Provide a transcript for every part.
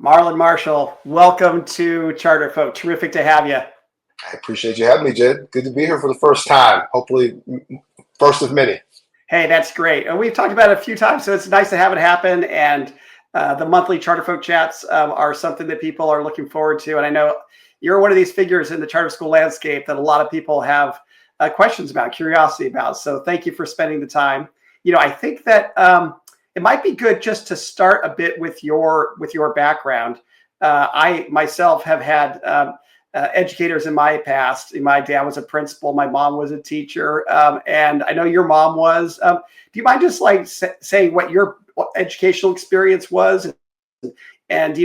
Marlon Marshall, welcome to CharterFolk. Terrific to have you. I appreciate you having me, Jed. Good to be here for the first time. Hopefully, first of many. Hey, that's great. And we've talked about it a few times, so it's nice to have it happen. And the monthly CharterFolk chats are something that people are looking forward to. And I know you're one of these figures in the charter school landscape that a lot of people have questions about, curiosity about. So thank you for spending the time. I think that it might be good just to start a bit with your background. I myself have had educators in my past. My dad was a principal. My mom was a teacher. And I know your mom was. Do you mind just saying what your educational experience was and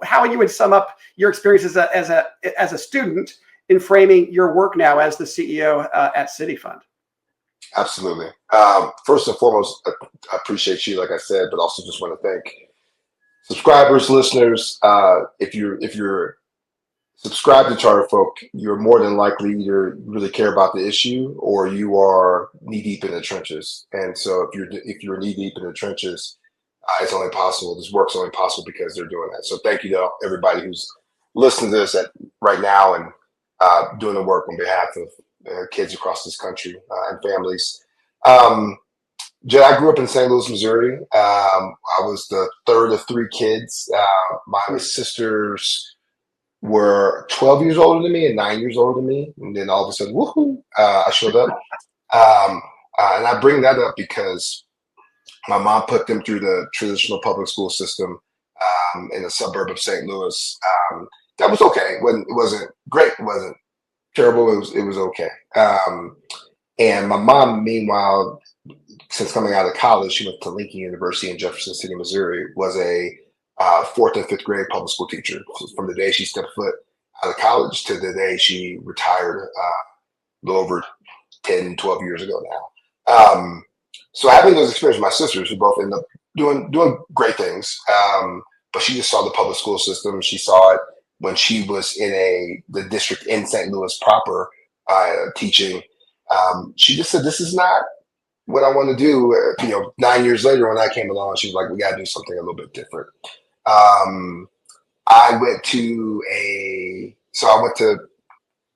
how you would sum up your experience as a student in framing your work now as the CEO at City Fund? Absolutely. First and foremost, I appreciate you, like I said, but also just want to thank subscribers, listeners. If you're subscribed to CharterFolk, you're more than likely either really care about the issue or you are knee deep in the trenches. And so if you're knee deep in the trenches, it's only possible. This work's only possible because they're doing that. So thank you to everybody who's listening to this right now and doing the work on behalf of kids across this country and families. Jed, I grew up in St. Louis, Missouri. I was the third of three kids. My sisters were 12 years older than me and 9 years older than me. And then all of a sudden, woohoo, I showed up. And I bring that up because my mom put them through the traditional public school system in a suburb of St. Louis. That was okay. It wasn't great. It wasn't terrible. It was okay. And my mom, meanwhile, since coming out of college, she went to Lincoln University in Jefferson City, Missouri, was a fourth and fifth grade public school teacher from the day she stepped foot out of college to the day she retired a little over 10, 12 years ago now. So having those experiences with my sisters who both ended up doing great things, but she just saw the public school system. She saw it when she was in the district in St. Louis proper teaching. She just said, this is not what I want to do. 9 years later when I came along, she was like, we got to do something a little bit different. I went to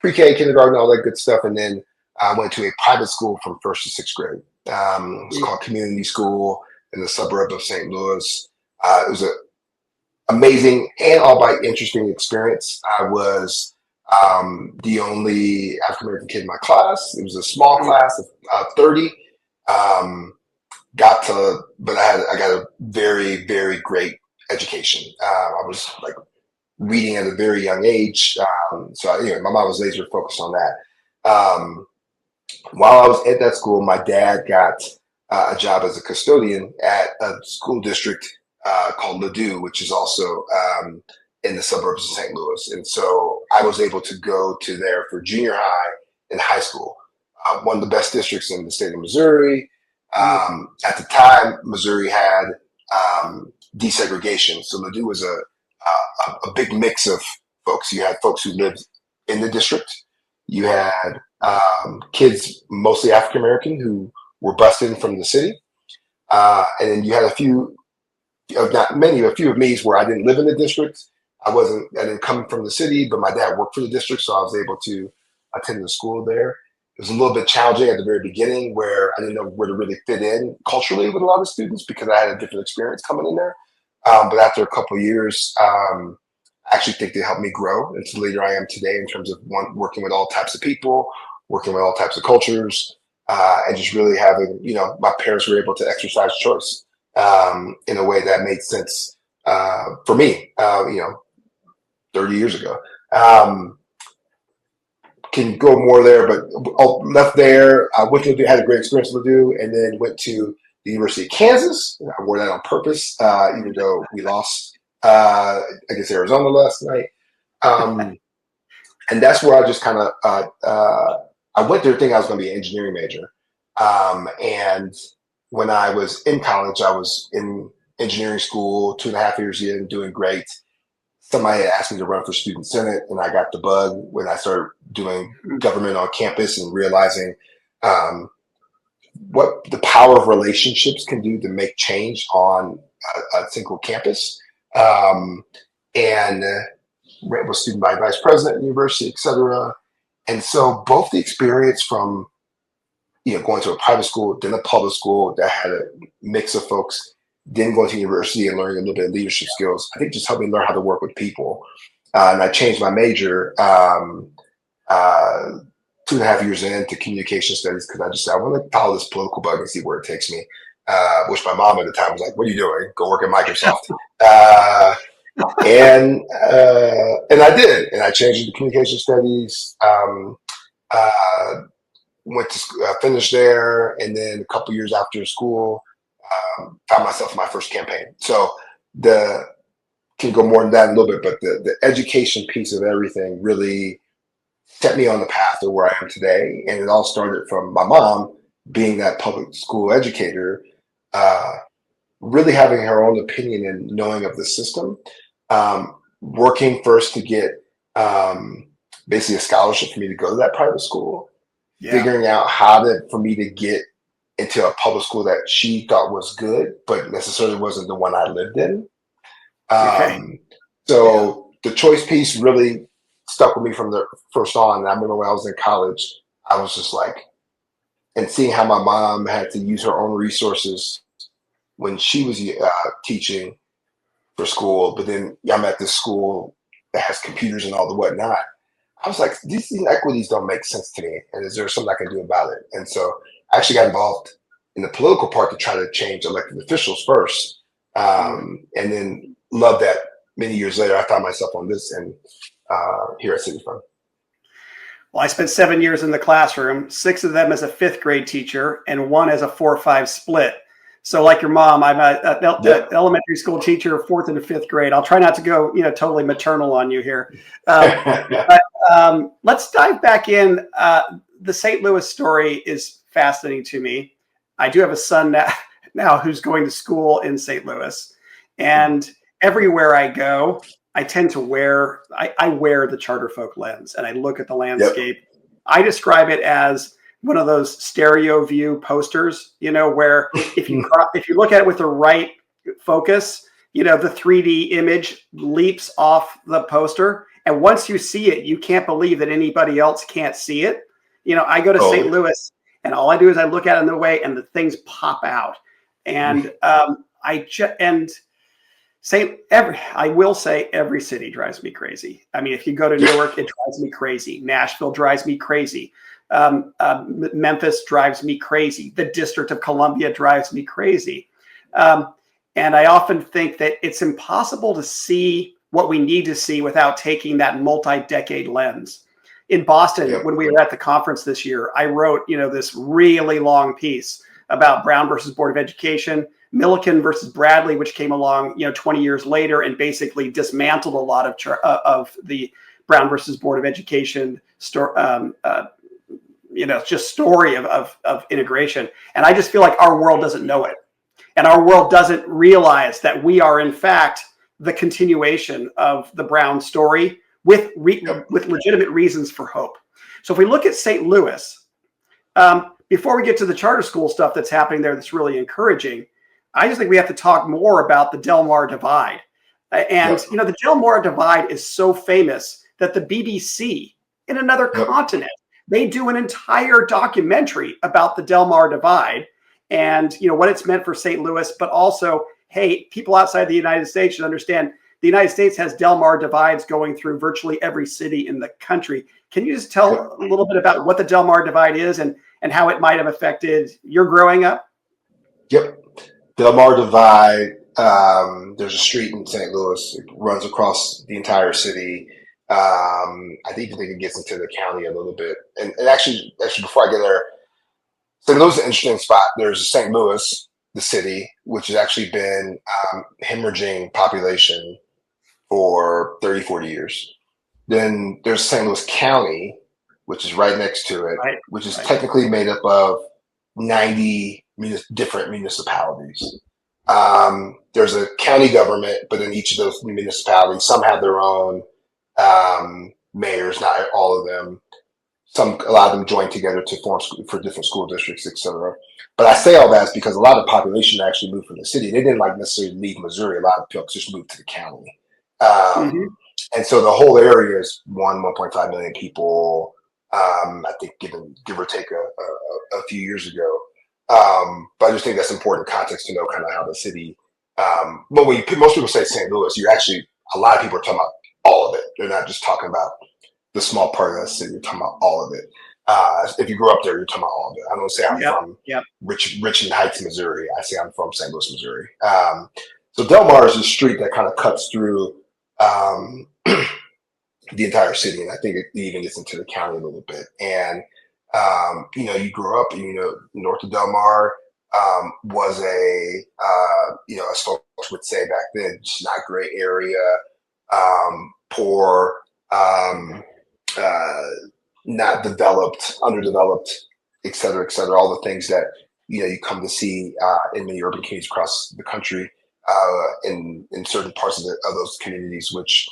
pre-K, kindergarten, all that good stuff. And then I went to a private school from first to sixth grade. It's called Community School in the suburb of St. Louis. It was an amazing and albeit interesting experience. I was the only African-American kid in my class. It was a small class of 30. But I got a very, very great education. I was like reading at a very young age. My mom was laser focused on that. While I was at that school, my dad got a job as a custodian at a school district called Ladue, which is also in the suburbs of St. Louis. And so I was able to go to there for junior high and high school. One of the best districts in the state of Missouri. At the time, Missouri had desegregation. So Ladue was a big mix of folks. You had folks who lived in the district. You had kids, mostly African American, who were bused in from the city. And then you had a few of me's where I didn't live in the district. I didn't come from the city, but my dad worked for the district, so I was able to attend the school there. It was a little bit challenging at the very beginning where I didn't know where to really fit in culturally with a lot of students because I had a different experience coming in there. But after a couple of years, I actually think they helped me grow into the leader I am today in terms of working with all types of people, working with all types of cultures, and just really having, my parents were able to exercise choice in a way that made sense for me, 30 years ago. Can go more there, but I left there. I went to Ladue, had a great experience with Ladue, and then went to the University of Kansas. I wore that on purpose, even though we lost, Arizona last night. And that's where I just kind of, I went there thinking I was going to be an engineering major. And when I was in college, I was in engineering school, 2.5 years in, doing great. Somebody had asked me to run for student senate, and I got the bug when I started doing government on campus and realizing what the power of relationships can do to make change on a single campus. and was student body vice president at the university, et cetera. And so both the experience from going to a private school, then a public school that had a mix of folks, then going to university and learning a little bit of leadership skills, I think just helped me learn how to work with people. And I changed my major 2.5 years into communication studies because I just said, I want to follow this political bug and see where it takes me. Which my mom at the time was like, "What are you doing? Go work at Microsoft." And I did, and I changed into communication studies. Went to finish there, and then a couple years after school, found myself in my first campaign. So can go more than that in a little bit, but the education piece of everything really set me on the path of where I am today. And it all started from my mom being that public school educator, really having her own opinion and knowing of the system, working first to get basically a scholarship for me to go to that private school, figuring out for me to get into a public school that she thought was good, but necessarily wasn't the one I lived in. So the choice piece really stuck with me from the first on. And I remember when I was in college, I was just like, and seeing how my mom had to use her own resources when she was teaching for school, but then I'm at this school that has computers and all the whatnot. I was like, these inequities don't make sense to me. And is there something I can do about it? And so I actually got involved in the political part to try to change elected officials first. And then love that many years later, I found myself on this and here at City Fund. Well, I spent 7 years in the classroom, 6 of them as a 5th grade teacher and 1 as a 4-5 split. So like your mom, I'm an elementary school teacher, 4th and 5th grade. I'll try not to go, totally maternal on you here. But let's dive back in. The St. Louis story is fascinating to me. I do have a son now who's going to school in St. Louis, and everywhere I go, I tend to wear the CharterFolk lens, and I look at the landscape. I describe it as one of those stereo view posters, where if you look at it with the right focus, the 3D image leaps off the poster. And once you see it, you can't believe that anybody else can't see it. I go to St. Louis, and all I do is I look at it in the way, and the things pop out. And I will say every city drives me crazy. I mean, if you go to Newark, it drives me crazy. Nashville drives me crazy. Memphis drives me crazy. The District of Columbia drives me crazy. And I often think that it's impossible to see what we need to see without taking that multi-decade lens. In Boston, when we were at the conference this year, I wrote, this really long piece about Brown versus Board of Education, Milliken versus Bradley, which came along, 20 years later and basically dismantled a lot of the Brown versus Board of Education story of integration. And I just feel like our world doesn't know it. And our world doesn't realize that we are, in fact, the continuation of the Brown story with legitimate reasons for hope. So if we look at St. Louis, before we get to the charter school stuff that's happening there that's really encouraging, I just think we have to talk more about the Delmar Divide. The Delmar Divide is so famous that the BBC in another continent, they do an entire documentary about the Delmar Divide and what it's meant for St. Louis, but also, hey, people outside the United States should understand the United States has Delmar Divides going through virtually every city in the country. Can you just tell a little bit about what the Delmar Divide is and how it might have affected your growing up? Yep. Delmar Divide, there's a street in St. Louis. It runs across the entire city. I think it gets into the county a little bit. And actually, before I get there, St. Louis is an interesting spot. There's St. Louis, the city, which has actually been hemorrhaging population for 30, 40 years. Then there's St. Louis County, which is right next to it, which is technically made up of 90 different municipalities. There's a county government, but in each of those municipalities, some have their own mayors, not all of them. a lot of them joined together to form for different school districts, et cetera. But I say all that is because a lot of the population actually moved from the city. They didn't like necessarily leave Missouri. A lot of folks just moved to the county. Hmm. And so the whole area is 1.5 million people. I think give or take a few years ago. But I just think that's important context to know kind of how the city. But most people say St. Louis, a lot of people are talking about all of it. They're not just talking about the small part of the city. You're talking about all of it. If you grew up there, you're talking about all of it. I don't say I'm from Richmond Heights, Missouri. I say I'm from St. Louis, Missouri. So Delmar is a street that kind of cuts through the entire city, and I think it even gets into the county a little bit. And you grew up, north of Delmar was as folks would say back then, just not great area, poor, not developed, underdeveloped, et cetera, all the things that you come to see in many urban communities across the country, in certain parts of those communities, which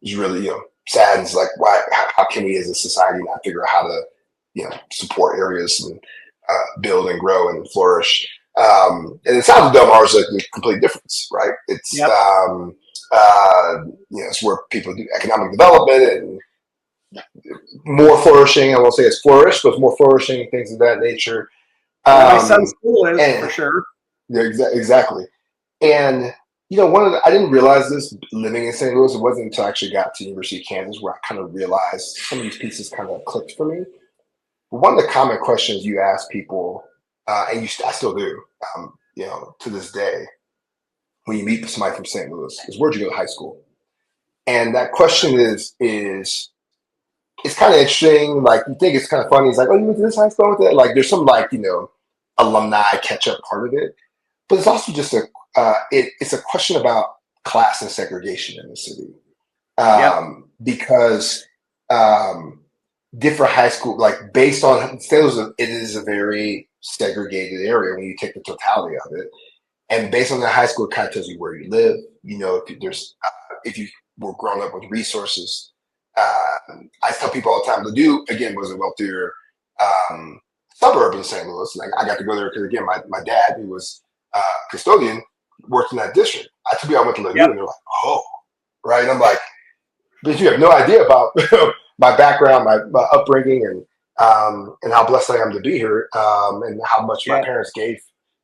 is really saddens, like how can we as a society not figure out how to support areas and build and grow and flourish. And it sounds like Delmar is a complete difference, right? It's it's where people do economic development and more flourishing. I won't say it's flourished, but it's more flourishing, things of that nature. My son's school is, for sure. Yeah, exactly. And I didn't realize this living in St. Louis. It wasn't until I actually got to University of Kansas where I kind of realized some of these pieces kind of clicked for me. But one of the common questions you ask people, and I still do, to this day, when you meet somebody from St. Louis, is where'd you go to high school? And that question is it's kind of interesting. Like, you think it's kind of funny. It's like, oh, you went to this high school with it? Like, there's some alumni catch up part of it, but it's also just it's a question about class and segregation in the city, because different high school, like based on St. Louis, it is a very segregated area when you take the totality of it, and based on the high school, it kind of tells you where you live. If you were growing up with resources. I tell people all the time, Ladue, again, was a wealthier suburb in St. Louis. Like, I got to go there because, again, my dad, who was custodian, worked in that district. I tell people I went to Ladue, and they're like, oh, right? And I'm like, but you have no idea about my background, my upbringing, and how blessed I am to be here, and how much my parents gave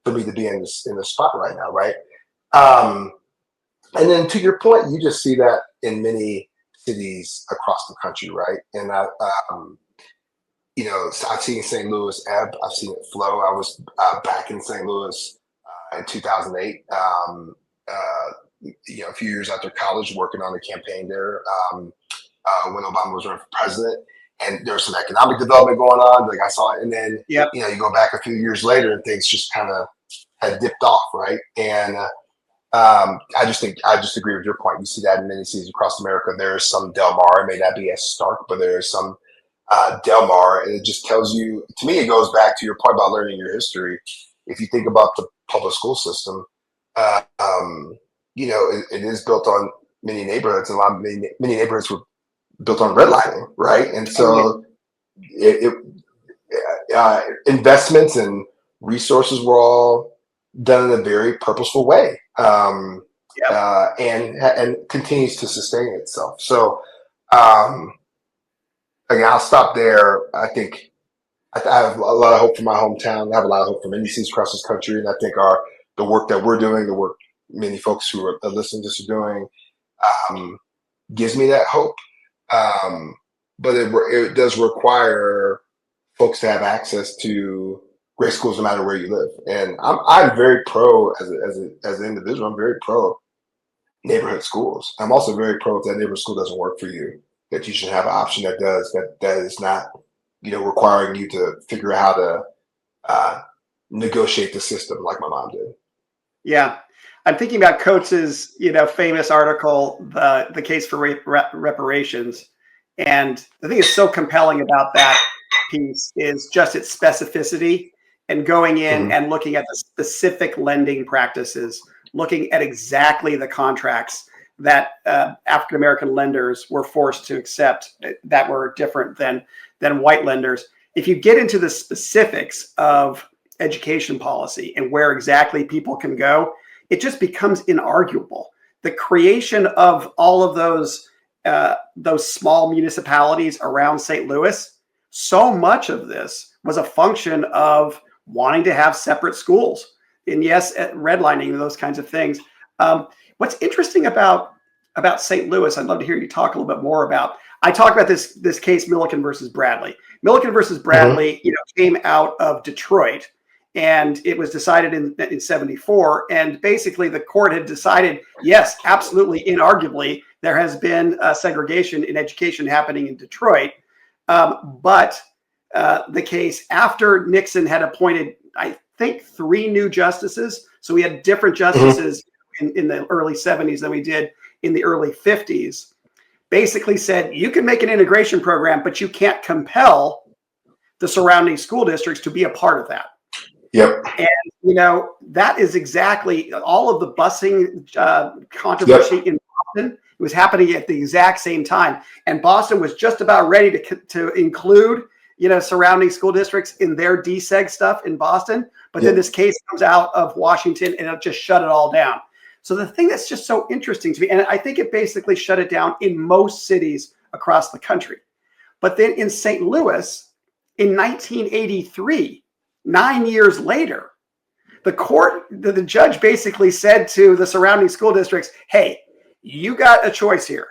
for me to be in this spot right now, right? And then to your point, you just see that in many cities across the country, right? And I've seen St. Louis ebb, I've seen it flow. I was back in St. Louis in 2008, a few years after college, working on a campaign there when Obama was running for president. And there was some economic development going on, like I saw it. And then, you go back a few years later and things just kind of had dipped off, right? And I just agree with your point. You see that in many cities across America. There is some Delmar. It may not be as stark, but there is some Delmar, and it just tells you. To me, it goes back to your point about learning your history. If you think about the public school system, it is built on many neighborhoods, and many neighborhoods were built on redlining, right? And so, investments and resources were all done in a very purposeful way, and continues to sustain itself. So, again, I'll stop there. I think I have a lot of hope for my hometown. I have a lot of hope for many cities across this country, and I think the work that we're doing, the work many folks who are listening to us are doing, gives me that hope. But it does require folks to have access to great schools no matter where you live. And I'm very pro as an individual. I'm very pro neighborhood schools. I'm also very pro if that neighborhood school doesn't work for you, that you should have an option that does, that is not, requiring you to figure out how to negotiate the system like my mom did. Yeah. I'm thinking about Coates's, famous article, the case for reparations. And the thing that's so compelling about that piece is just its specificity and going in and looking at the specific lending practices, looking at exactly the contracts that African American lenders were forced to accept that were different than white lenders. If you get into the specifics of education policy and where exactly people can go, it just becomes inarguable. The creation of all of those small municipalities around St. Louis, so much of this was a function of wanting to have separate schools, and yes, redlining and those kinds of things. What's interesting about St. Louis, I'd love to hear you talk a little bit more about. I talk about this case, Milliken versus Bradley. Milliken versus Bradley, came out of Detroit, and it was decided in 74. And basically, the court had decided, yes, absolutely, inarguably, there has been segregation in education happening in Detroit. But the case after Nixon had appointed, I think, 3 new justices. So we had different justices in the early 70s than we did in the early 50s. Basically said, you can make an integration program, but you can't compel the surrounding school districts to be a part of that. Yep. And, that is exactly all of the busing controversy in Boston. It was happening at the exact same time. And Boston was just about ready to include, surrounding school districts in their deseg stuff in Boston. But then this case comes out of Washington and it just shut it all down. So the thing that's just so interesting to me, and I think it basically shut it down in most cities across the country. But then in St. Louis, in 1983, 9 years later, the judge basically said to the surrounding school districts, hey, you got a choice here.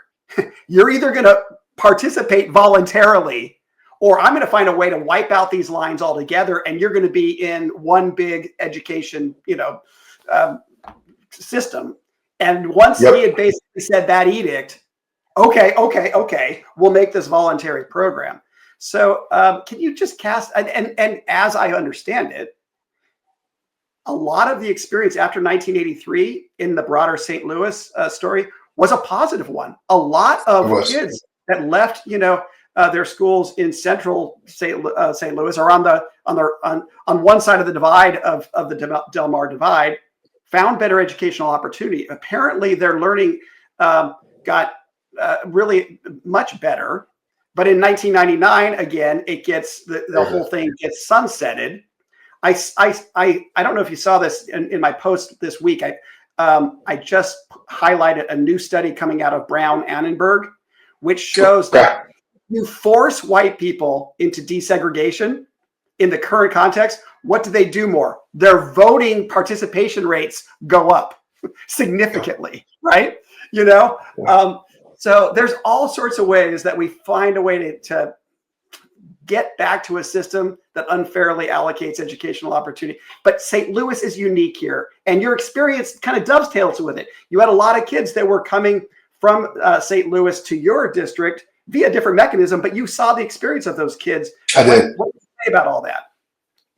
You're either going to participate voluntarily, or I'm going to find a way to wipe out these lines altogether, and you're going to be in one big education, system. And once he had basically said that edict, okay, we'll make this voluntary program. So can you just cast, and as I understand it, a lot of the experience after 1983 in the broader St. Louis story was a positive one. A lot of kids that left, their schools in central St. Louis, or on one side of the divide of the Delmar Divide, found better educational opportunity. Apparently, their learning got really much better. But in 1999, again, it gets the whole thing gets sunsetted. I don't know if you saw this in my post this week. I just highlighted a new study coming out of Brown-Annenberg, which shows that you force white people into desegregation in the current context. What do they do more? Their voting participation rates go up significantly, right? So there's all sorts of ways that we find a way to get back to a system that unfairly allocates educational opportunity. But St. Louis is unique here, and your experience kind of dovetails with it. You had a lot of kids that were coming from St. Louis to your district via a different mechanism, but you saw the experience of those kids. I did. What do you say about all that?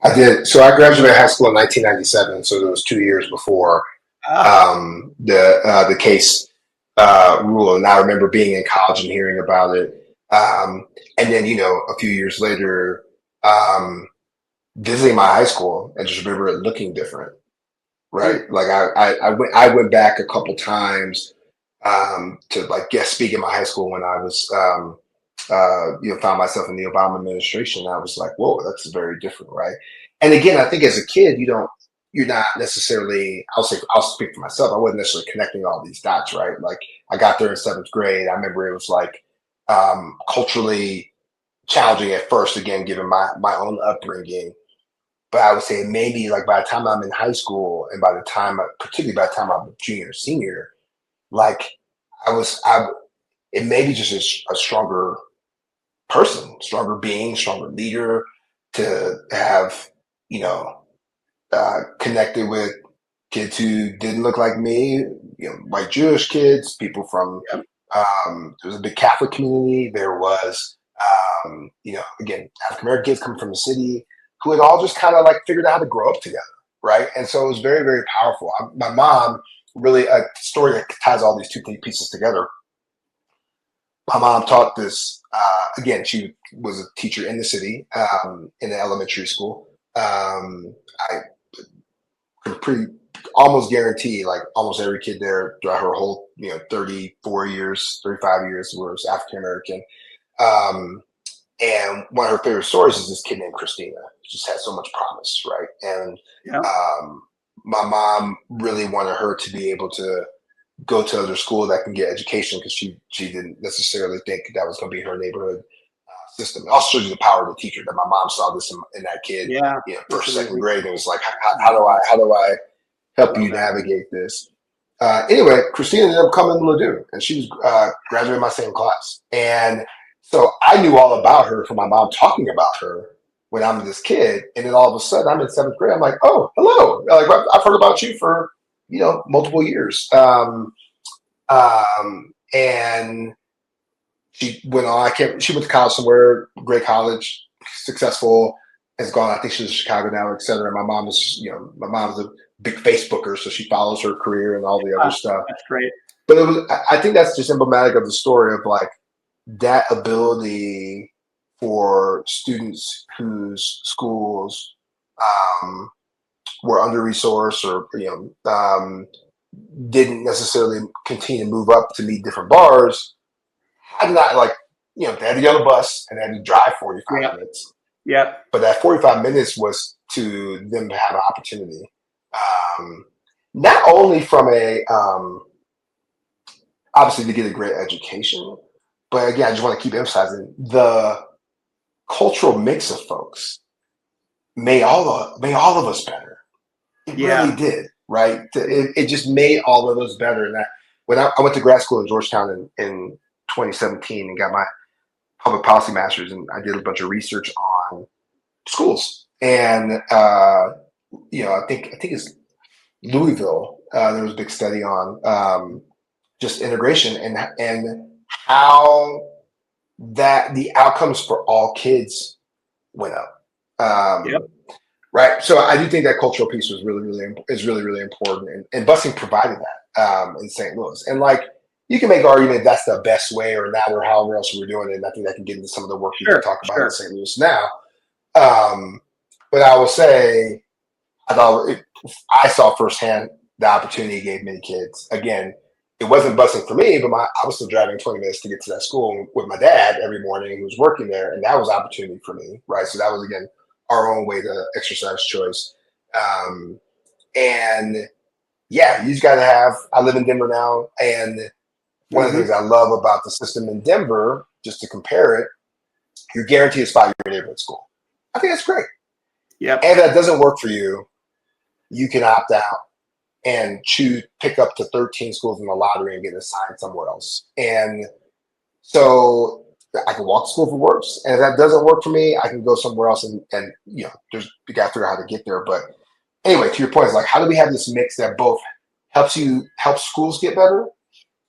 I did. So I graduated high school in 1997, so it was 2 years before the case rule. And I remember being in college and hearing about it. And then, a few years later, visiting my high school and just remember it looking different, right? Like I went back a couple times to like guest speak in my high school when I was found myself in the Obama administration. I was like, whoa, that's very different, right? And again, I think as a kid, you're not necessarily, I'll speak for myself. I wasn't necessarily connecting all these dots, right? Like I got there in 7th grade. I remember it was like culturally challenging at first, again, given my own upbringing. But I would say maybe like by the time I'm in high school and particularly by the time I'm a junior or senior, like it may be just a stronger person, stronger being, stronger leader to have, connected with kids who didn't look like me, white Jewish kids, people from, there was a big Catholic community. There was, again, African American kids coming from the city who had all just kind of like figured out how to grow up together, right? And so it was very, very powerful. My mom, really a story that ties all these two pieces together. My mom taught this, again, she was a teacher in the city, in the elementary school. I almost guarantee, like almost every kid there throughout her whole, 34 years, 35 years was African American. And one of her favorite stories is this kid named Christina. She just had so much promise, right? And Yeah. my mom really wanted her to be able to go to other school that can get education because she didn't necessarily think that was going to be her neighborhood system. It also shows you the power of the teacher that my mom saw this in that kid, Yeah. First, second grade. And it was like, how do I help you navigate this? Anyway, Christina ended up coming to Ladue, and she was graduating my same class. And so I knew all about her from my mom talking about her when I'm this kid. And then all of a sudden I'm in 7th grade. I'm like, oh, hello. Like, I've heard about you for, multiple years. And she went on, she went to college somewhere, great college, successful, has gone, I think she's in Chicago now, et cetera. My mom is, my mom's a big Facebooker, so she follows her career and all the other stuff. That's great. But I think that's just emblematic of the story of like that ability for students whose schools were under-resourced or, didn't necessarily continue to move up to meet different bars, had not like, they had to get on the bus and they had to drive 45 minutes. Yeah. But that 45 minutes was to them to have an opportunity. Not only from obviously to get a great education, but again, I just want to keep emphasizing the cultural mix of folks made all of us better. It really did, right? It just made all of us better. And that when I went to grad school in Georgetown in 2017 and got my public policy master's, and I did a bunch of research on schools. And I think it's Louisville. There was a big study on just integration and how that the outcomes for all kids went up. Right. So I do think that cultural piece was really important, and busing provided that in St. Louis. And like you can make an argument that's the best way or not or however else we're doing it. And I think that can get into some of the work we can talk about in St. Louis now. But I will say, I saw firsthand the opportunity it gave many kids. Again, it wasn't busing for me, but I was still driving 20 minutes to get to that school with my dad every morning who was working there. And that was opportunity for me. Right. So that was, again, our own way to exercise choice. And yeah, you just got to I live in Denver now. And one of the things I love about the system in Denver, just to compare it, you're guaranteed a spot in your neighborhood school. I think that's great. Yeah. And if that doesn't work for you, you can opt out and pick up to 13 schools in the lottery and get assigned somewhere else. And so I can walk to school if it works. And if that doesn't work for me, I can go somewhere else and you got to figure out how to get there. But anyway, to your point, it's like, how do we have this mix that both helps schools get better,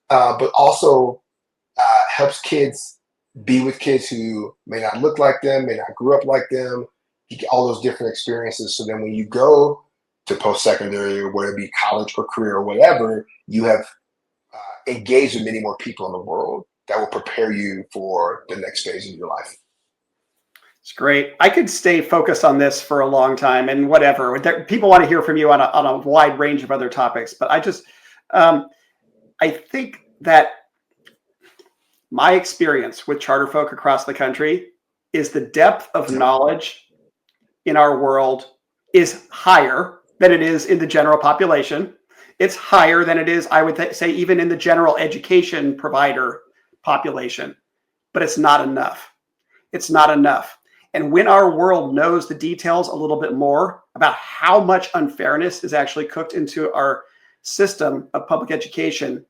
but also helps kids be with kids who may not look like them, may not grew up like them, you get all those different experiences. So then when you go to post-secondary or whether it be college or career or whatever, you have engaged with many more people in the world that will prepare you for the next phase of your life. It's great. I could stay focused on this for a long time and whatever. People want to hear from you on a wide range of other topics, but I think that my experience with CharterFolk across the country is the depth of knowledge in our world is higher than it is in the general population. It's higher than it is, I would say, even in the general education provider population, but it's not enough. It's not enough. And when our world knows the details a little bit more about how much unfairness is actually cooked into our system of public education,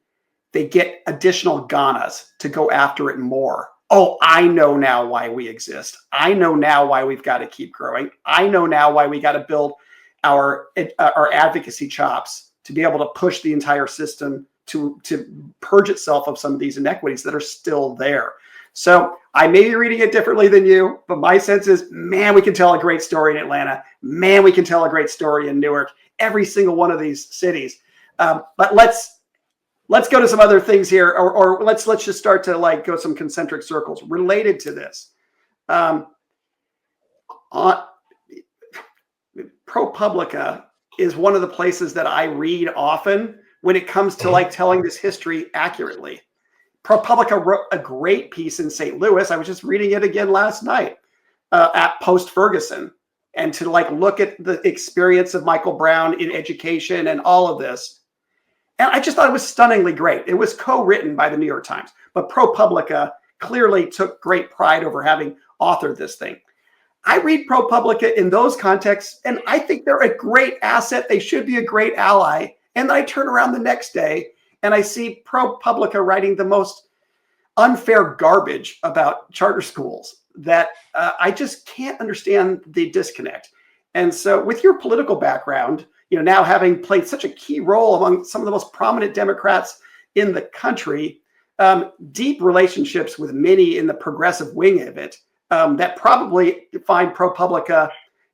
they get additional ganas to go after it more. Oh, I know now why we exist. I know now why we've got to keep growing. I know now why we got to build our advocacy chops to be able to push the entire system to purge itself of some of these inequities that are still there. So I may be reading it differently than you, but my sense is, man, we can tell a great story in Atlanta. Man, we can tell a great story in Newark. Every single one of these cities. But let's go to some other things here, or let's just start to like go some concentric circles related to this. ProPublica is one of the places that I read often when it comes to like telling this history accurately. ProPublica wrote a great piece in St. Louis. I was just reading it again last night at post Ferguson, and to like look at the experience of Michael Brown in education and all of this. And I just thought it was stunningly great. It was co-written by the New York Times, but ProPublica clearly took great pride over having authored this thing. I read ProPublica in those contexts, and I think they're a great asset. They should be a great ally. And I turn around the next day and I see ProPublica writing the most unfair garbage about charter schools that I just can't understand the disconnect. And so with your political background, now having played such a key role among some of the most prominent Democrats in the country, deep relationships with many in the progressive wing of it, that probably find ProPublica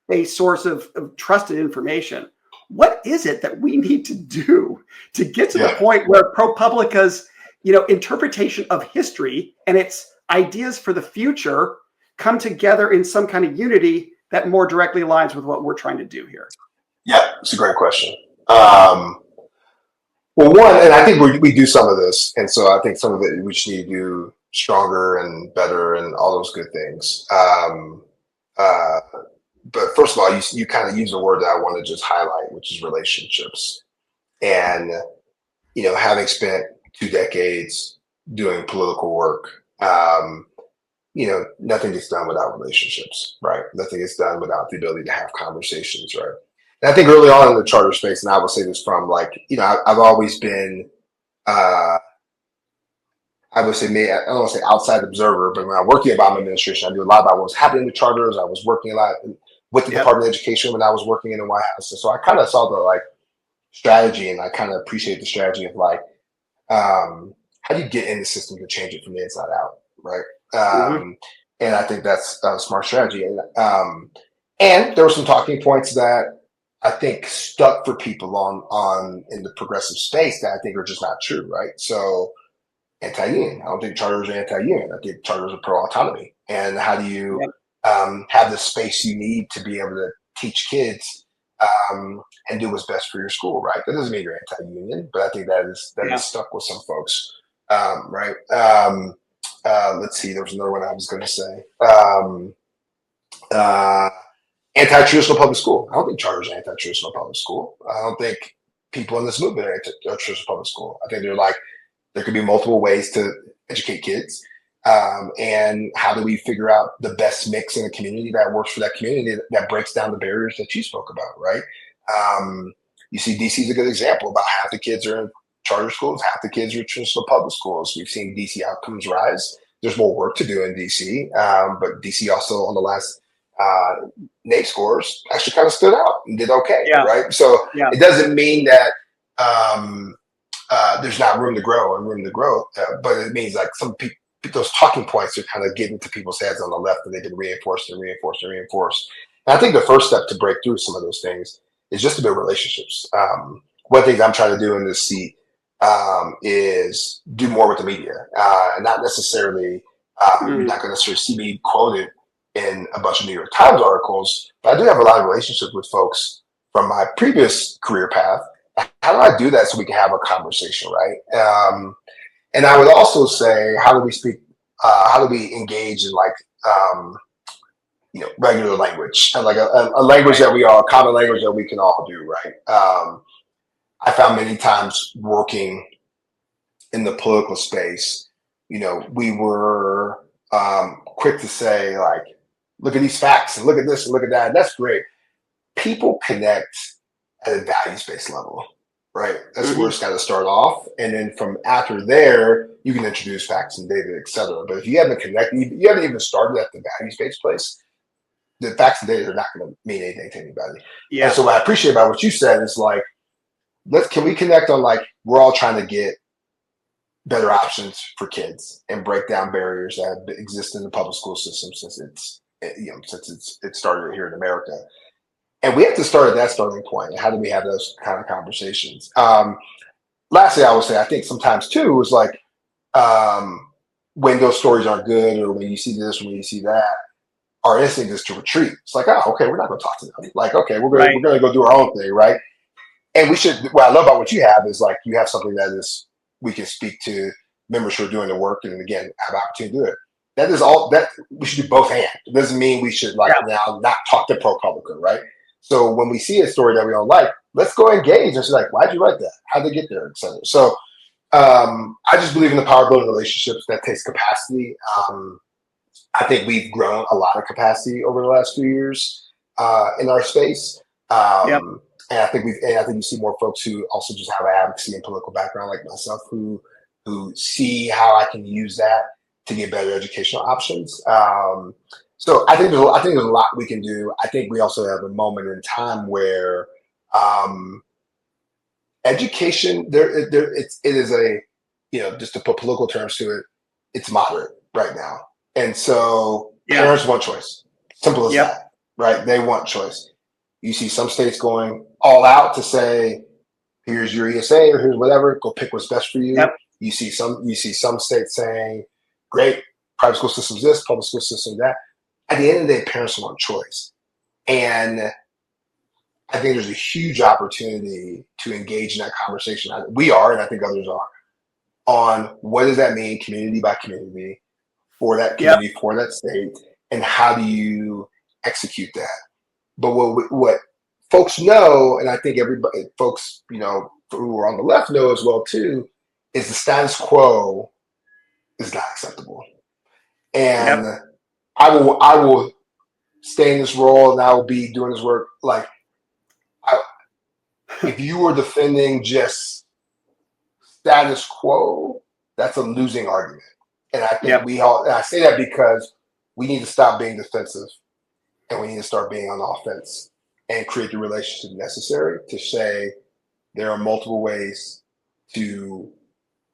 a source of trusted information. What is it that we need to do to get to the point where ProPublica's, interpretation of history and its ideas for the future come together in some kind of unity that more directly aligns with what we're trying to do here? Yeah, it's a great question. Well, one, and I think we do some of this, and so I think some of it we just need to do stronger and better and all those good things. But first of all, you kind of use a word that I want to just highlight, which is relationships. And, having spent 2 decades doing political work, nothing gets done without relationships, right? Nothing gets done without the ability to have conversations, right? And I think early on in the charter space, and I will say this from I've always been, I would say, I don't want to say outside observer, but when I worked in the Obama administration, I knew a lot about what was happening with charters. I was working a lot with the Department of Education when I was working in the White House. And so I kind of saw the strategy, and I kind of appreciate the strategy of how do you get in the system to change it from the inside out, right? And I think that's a smart strategy. And there were some talking points that I think stuck for people on in the progressive space that I think are just not true, right? So anti-union. I don't think charters are anti-union. I think charters are pro-autonomy. And how do you have the space you need to be able to teach kids and do what's best for your school, right? That doesn't mean you're anti-union, but I think that is stuck with some folks, right? Let's see. There was another one I was going to say. Anti-traditional public school. I don't think charters are anti-traditional public school. I don't think people in this movement are anti-traditional public school. I think there could be multiple ways to educate kids. And how do we figure out the best mix in a community that works for that community that breaks down the barriers that you spoke about, right? You see DC is a good example. About half the kids are in charter schools, half the kids are in traditional public schools. We've seen DC outcomes rise. There's more work to do in DC, but DC also on the last NAEP scores actually kind of stood out and did okay, right? So it doesn't mean that there's not room to grow, but it means some people, those talking points are kind of getting to people's heads on the left, and they've been reinforced and reinforced and reinforced. And I think the first step to break through some of those things is just to build relationships. One of the things I'm trying to do in this seat is do more with the media. Not necessarily, you're not going to necessarily see me quoted in a bunch of New York Times articles, but I do have a lot of relationships with folks from my previous career path. How do I do that so we can have a conversation, right? And I would also say, how do we speak? How do we engage in regular language, and a language that a common language that we can all do, right? I found many times working in the political space, we were quick to say look at these facts and look at this and look at that. And that's great. People connect at a values-based level. Right. That's where it's got to start off. And then from after there, you can introduce facts and data, et cetera. But if you haven't connected, you haven't even started at the values-based place, the facts and data are not going to mean anything to anybody. Yeah. And so what I appreciate about what you said is can we connect on we're all trying to get better options for kids and break down barriers that exist in the public school system since it started here in America. And we have to start at that starting point. How do we have those kind of conversations? Lastly, I would say I think sometimes too is when those stories aren't good, or when you see this, or when you see that, our instinct is to retreat. It's oh, okay, we're not going to talk to them. Okay, we're going to go do our own thing, right? And we should, what I love about what you have is like, you have something that is, we can speak to members who are doing the work and again, have opportunity to do it. That is all that we should do both hands. It doesn't mean we should like now not talk to ProPublica, right? So when we see a story that we don't like, let's go engage and say like, why'd you write that? How'd they get there, et cetera. So I just believe in the power of building relationships. That takes capacity. I think we've grown a lot of capacity over the last few years in our space. And I think you see more folks who also just have an advocacy and political background like myself who see how I can use that to get better educational options. So I think there's a lot we can do. I think we also have a moment in time where education it is a, you know, just to put political terms to it, it's moderate right now. And so parents want choice. Simple as that, right? They want choice. You see some states going all out to say, here's your ESA or here's whatever, go pick what's best for you. You see some states saying, great, private school systems this, public school system that. At the end of the day, parents want choice. And I think there's a huge opportunity to engage in that conversation. We are, and I think others are, on what does that mean community by community for that community, for that state, and how do you execute that? But what folks know, and I think everybody, folks, you know, who are on the left know as well too, is the status quo is not acceptable. And I will stay in this role and I will be doing this work. Like, if you were defending just status quo, that's a losing argument. And I think and I say that because we need to stop being defensive and we need to start being on offense and create the relationship necessary to say there are multiple ways to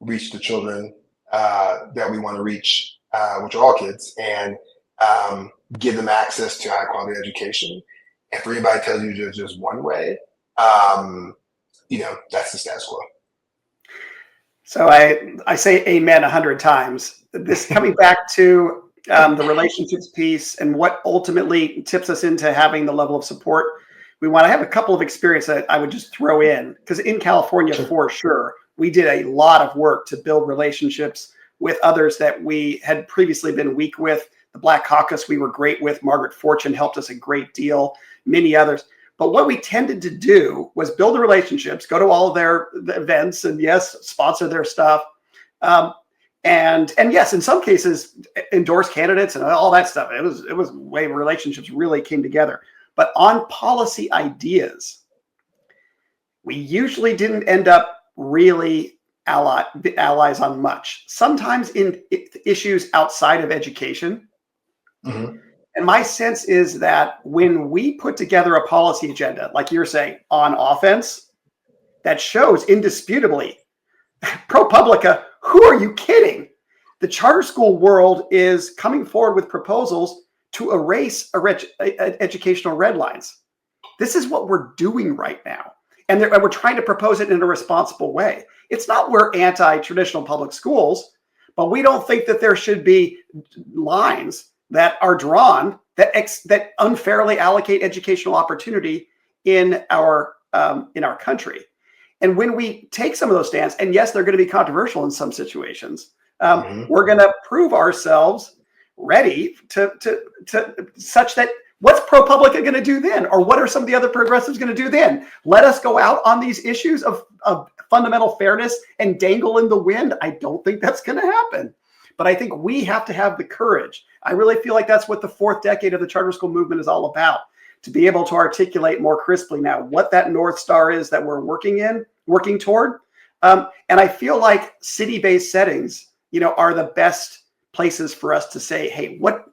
reach the children that we want to reach, which are all kids, and give them access to high quality education. And for anybody tells you there's just one way, you know, that's the status quo. So I say amen 100 times. This coming back to the relationships piece and what ultimately tips us into having the level of support we want. I have a couple of experiences that I would just throw in, because in California, for sure, we did a lot of work to build relationships with others that we had previously been weak with. The Black Caucus we were great with. Margaret Fortune helped us a great deal, many others. But what we tended to do was build the relationships, go to all of their events, and yes, sponsor their stuff. And yes, in some cases, endorse candidates and all that stuff. It was way relationships really came together. But on policy ideas, we usually didn't end up really allies on much. Sometimes in issues outside of education. Mm-hmm. And my sense is that when we put together a policy agenda, like you're saying, on offense, that shows indisputably, ProPublica, who are you kidding? The charter school world is coming forward with proposals to erase educational red lines. This is what we're doing right now. And we're trying to propose it in a responsible way. It's not we're anti-traditional public schools, but we don't think that there should be lines that are drawn that unfairly allocate educational opportunity in our country. And when we take some of those stands, and yes, they're going to be controversial in some situations, we're going to prove ourselves ready to such that what's ProPublica going to do then? Or what are some of the other progressives going to do then? Let us go out on these issues of fundamental fairness and dangle in the wind? I don't think that's going to happen. But I think we have to have the courage. I really feel like that's what the fourth decade of the charter school movement is all about, to be able to articulate more crisply now what that North Star is that we're working toward. And I feel like city-based settings, are the best places for us to say, hey, what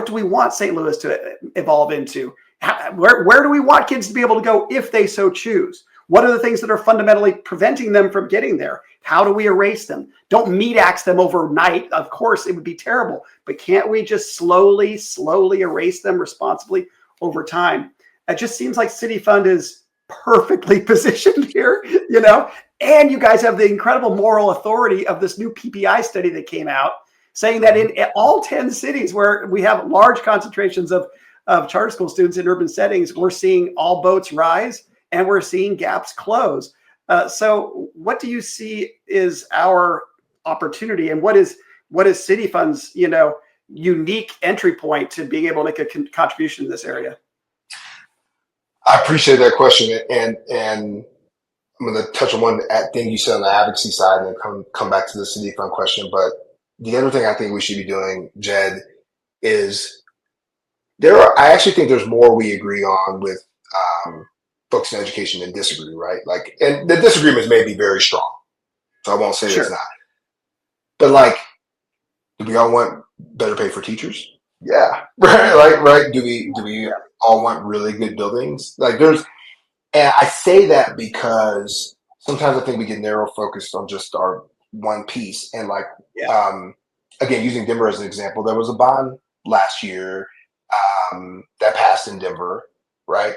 do we want St. Louis to evolve into? Where do we want kids to be able to go if they so choose? What are the things that are fundamentally preventing them from getting there? How do we erase them? Don't meat axe them overnight. Of course, it would be terrible. But can't we just slowly erase them responsibly over time? It just seems like City Fund is perfectly positioned here, And you guys have the incredible moral authority of this new PPI study that came out, saying that in all 10 cities where we have large concentrations of charter school students in urban settings, we're seeing all boats rise. and we're seeing gaps close. So what do you see is our opportunity, and what is City Fund's, unique entry point to being able to make a contribution in this area? I appreciate that question, and I'm going to touch on one thing you said on the advocacy side, and then come back to the City Fund question. But the other thing I think we should be doing, Jed, is I actually think there's more we agree on with folks in education than disagree, right? Like, and the disagreements may be very strong, so I won't say Sure. it's not. But like, do we all want better pay for teachers? Yeah, right. Do we all want really good buildings? Like, and I say that because sometimes I think we get narrow focused on just our one piece. And like, again, using Denver as an example, there was a bond last year that passed in Denver, right?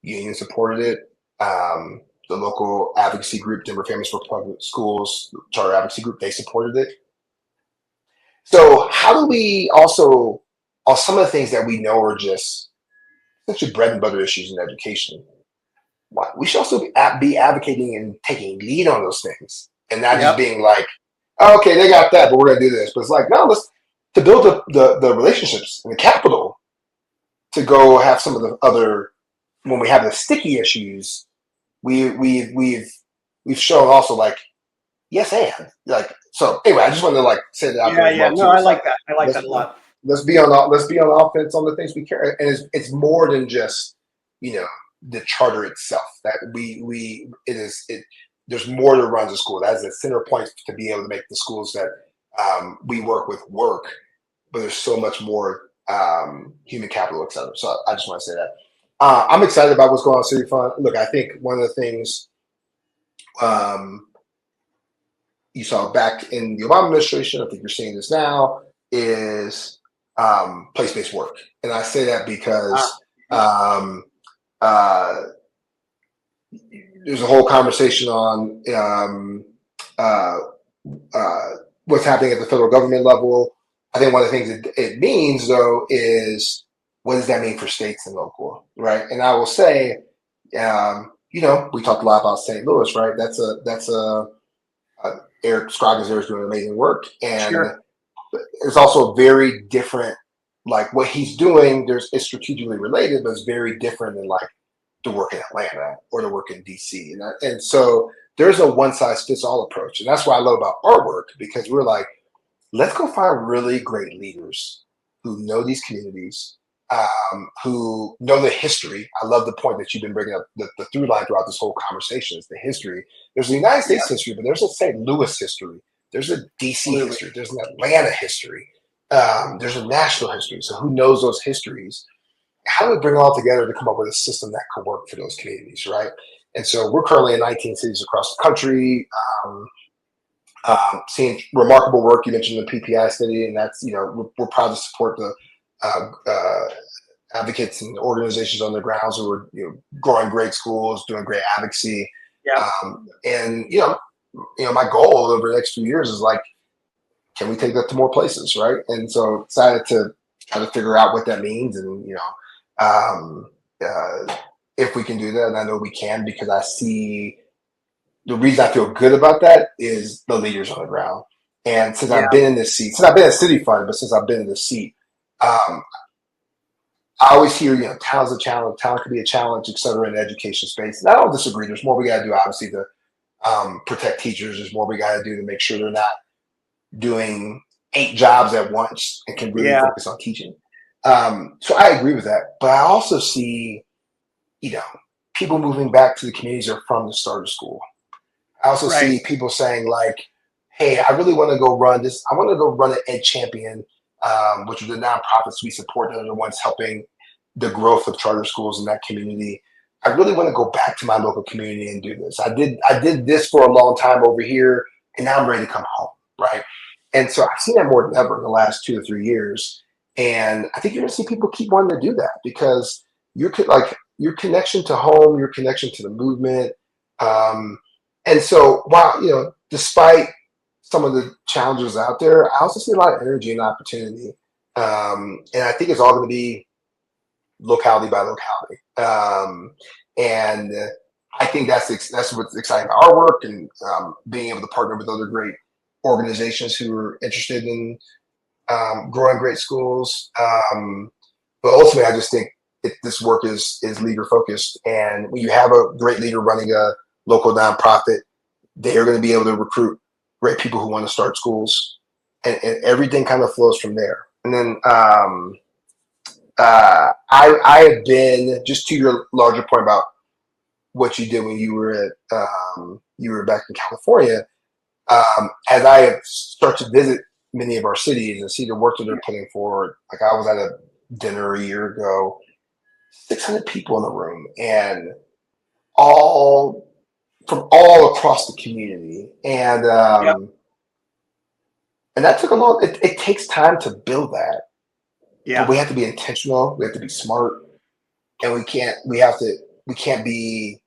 Union supported it. The local advocacy group, Denver Families for Public Schools, charter advocacy group, they supported it. So how do we also, on some of the things that we know are just essentially bread and butter issues in education, we should also be advocating and taking lead on those things, and not just being like, oh, okay, they got that, but we're going to do this. But it's like, no, to build the relationships and the capital to go have some of the other, when we have the sticky issues, we've shown also like, yes, and like, so anyway, I just wanted to like say that out there. Yeah, no, I like that. I like that a lot. Let's be on offense on the things we care, and it's more than just the charter itself. That there's more that runs the school. That's the center point to be able to make the schools that we work with work. But there's so much more human capital, et cetera. So I just want to say that I'm excited about what's going on in City Fund. Look, I think one of the things you saw back in the Obama administration, I think you're seeing this now, is place-based work. And I say that because there's a whole conversation on what's happening at the federal government level. I think one of the things it means, though, is what does that mean for states and local, right? And I will say, we talked a lot about St. Louis, right? That's Eric Scroggins there is doing amazing work, and it's also very different. Like what he's doing, it's strategically related, but it's very different than like the work in Atlanta or the work in DC. And so there's a one size fits all approach. And that's what I love about our work, because we're like, let's go find really great leaders who know these communities, who know the history. I love the point that you've been bringing up, the through line throughout this whole conversation is the history. There's a United States history, but there's a St. Louis history. There's a DC history. There's an Atlanta history. There's a national history. So who knows those histories? How do we bring it all together to come up with a system that could work for those communities, right? And so we're currently in 19 cities across the country, seeing remarkable work. You mentioned the PPI study, and that's, we're proud to support the advocates and organizations on the grounds who are growing great schools, doing great advocacy. And my goal over the next few years is like, can we take that to more places, right? And so excited to try to figure out what that means, and if we can do that. And I know we can, because I see the reason I feel good about that is the leaders on the ground. And since I've been in this seat, since I've been at City Fund, but since I've been in this seat, I always hear, talent's a challenge, talent could be a challenge, et cetera, in the education space. And I don't disagree. There's more we got to do, obviously, to protect teachers. There's more we got to do to make sure they're not doing 8 jobs at once and can really focus on teaching. So I agree with that. But I also see, people moving back to the communities that are from the start of school. I also see people saying like, hey, I really want to go run this. I want to go run an Ed Champion, which are the nonprofits we support that are the ones helping the growth of charter schools in that community. I really want to go back to my local community and do this. I did this for a long time over here, and now I'm ready to come home, right? And so I've seen that more than ever in the last 2 to 3 years. And I think you're going to see people keep wanting to do that, because your connection to home, your connection to the movement. And so while, despite some of the challenges out there, I also see a lot of energy and opportunity. And I think it's all going to be locality by locality. And I think that's what's exciting about our work, and being able to partner with other great organizations who are interested in growing great schools. But ultimately, I just think this work is leader focused, and when you have a great leader running a local nonprofit, they are going to be able to recruit great people who want to start schools, and everything kind of flows from there. And then I have been, just to your larger point about what you did when you were back in California, as I have started to visit many of our cities and see the work that they're putting forward. Like, I was at a dinner a year ago, 600 people in the room, and all from all across the community, and Yep. and that took a long. It takes time to build that, but Yeah. we have to be intentional. We have to be smart, and we can't be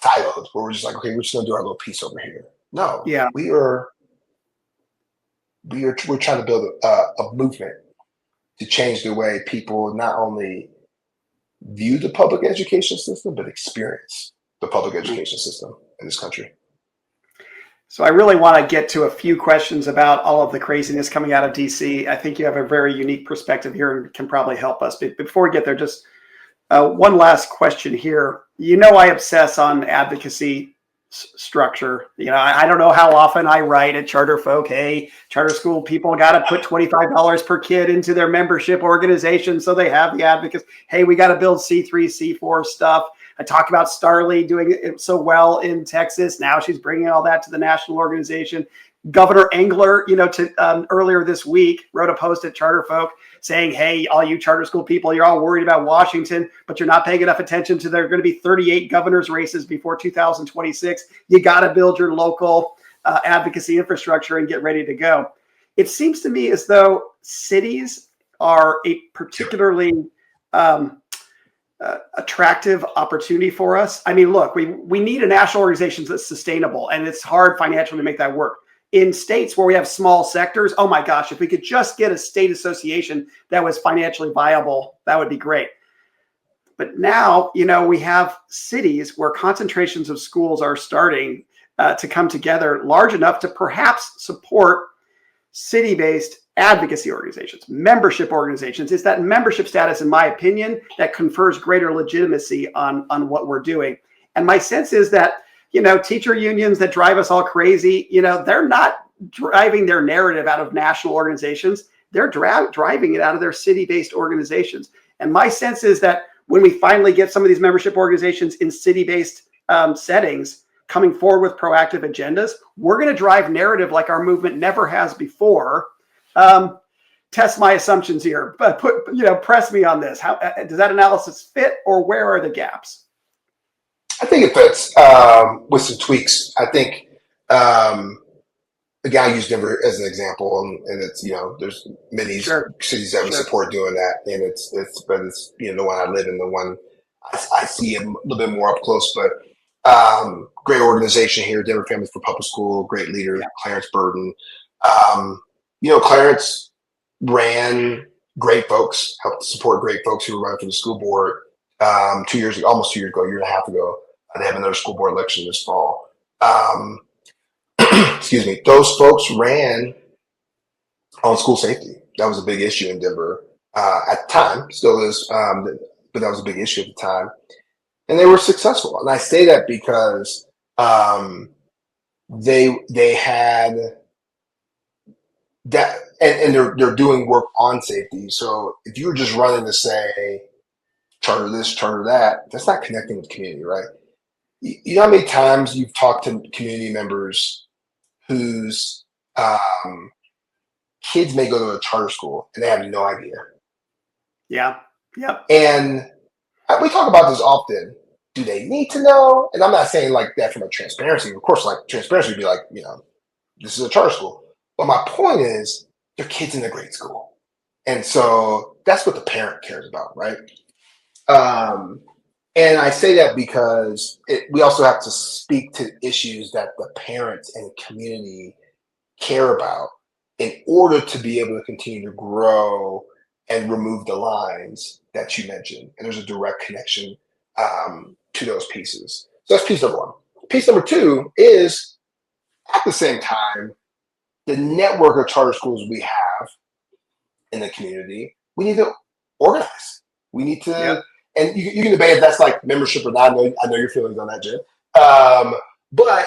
siloed where we're just like, okay, we're just gonna do our little piece over here. No, Yeah. we're trying to build a movement to change the way people not only view the public education system, but experience the public education system in this country. So I really want to get to a few questions about all of the craziness coming out of DC. I think you have a very unique perspective here and can probably help us. But before we get there, just one last question here. You know, I obsess on advocacy structure. You know, I don't know how often I write at CharterFolk, hey, charter school people got to put $25 per kid into their membership organization so they have the advocates. Hey, we got to build C3, C4 stuff. I talk about Starley doing it so well in Texas. Now she's bringing all that to the national organization. Governor Engler, you know, earlier this week wrote a post at CharterFolk saying, hey, all you charter school people, you're all worried about Washington, but you're not paying enough attention to there are going to be 38 governor's races before 2026. You got to build your local advocacy infrastructure and get ready to go. It seems to me as though cities are a particularly attractive opportunity for us. I mean, look, we need a national organization that's sustainable, and it's hard financially to make that work. In states where we have small sectors, oh my gosh, if we could just get a state association that was financially viable, that would be great. But now, you know, we have cities where concentrations of schools are starting to come together large enough to perhaps support city-based advocacy organizations, membership organizations. It's that membership status, in my opinion, that confers greater legitimacy on what we're doing. And my sense is that, you know, teacher unions that drive us all crazy, you know, they're not driving their narrative out of national organizations. They're driving it out of their city-based organizations. And my sense is that when we finally get some of these membership organizations in city-based settings coming forward with proactive agendas, we're going to drive narrative like our movement never has before. Test my assumptions here, but press me on this. How does that analysis fit, or where are the gaps? I think it fits with some tweaks. I think again, I use Denver as an example, and it's, you know, there's many cities that would support doing that, and it's you know, the one I live in, the one I see a little bit more up close, but great organization here, Denver Families for Public School, great leader, Clarence Burden. You know, Clarence ran great folks, helped support great folks who were running for the school board 2 years ago, almost 2 years ago, a year and a half ago. They have another school board election this fall. Excuse me. Those folks ran on school safety. That was a big issue in Denver at the time, still is, but that was a big issue at the time. And they were successful. And I say that because they had that, and they're doing work on safety. So if you were just running to say charter this, charter that, that's not connecting with the community, right? You know how many times you've talked to community members whose kids may go to a charter school and they have no idea. Yeah. Yep. And we talk about this often. Do they need to know? And I'm not saying like that from a transparency. Of course, like transparency would be like, you know, this is a charter school. But my point is, their kid's in a great school. And so that's what the parent cares about, right? And I say that because we also have to speak to issues that the parents and community care about in order to be able to continue to grow and remove the lines that you mentioned. And there's a direct connection to those pieces. So that's piece number one. Piece number two is, at the same time, the network of charter schools we have in the community, we need to organize. We need to, Yep. and you can debate if that's like membership or not. I know your feelings on that, Jed. But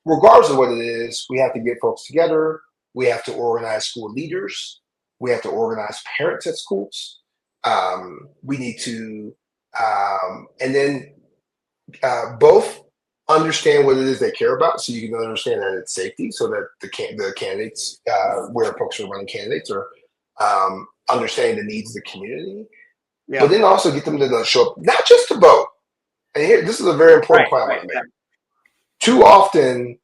regardless of what it is, we have to get folks together. We have to organize school leaders. We have to organize parents at schools. We need to, and then both understand what it is they care about, so you can understand that it's safety, so that the candidates, where folks are running candidates, are understanding the needs of the community, but then also get them to show up, not just to vote. And here, this is a very important point I want to make. Too often,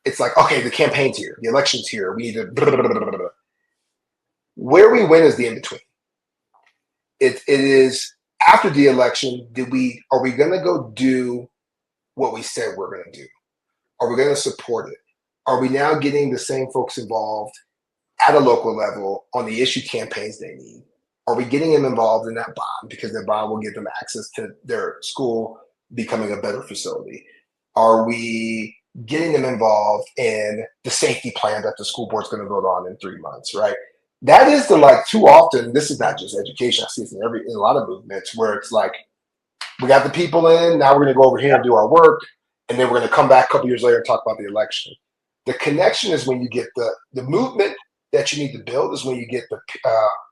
it's like, okay, the campaign's here, the election's here, we need to blah, blah, blah, blah, blah. Where we win is the in-between. It is after the election, are we going to go do what we said we're going to do? Are we going to support it? Are we now getting the same folks involved at a local level on the issue campaigns they need? Are we getting them involved in that bond, because that bond will give them access to their school becoming a better facility? Are we getting them involved in the safety plan that the school board's going to vote on in 3 months, right? That is too often, this is not just education, I see it in a lot of movements where it's like, we got the people in, now we're going to go over here and do our work, and then we're going to come back a couple years later and talk about the election. The connection is when you get the movement that you need to build, is when you get the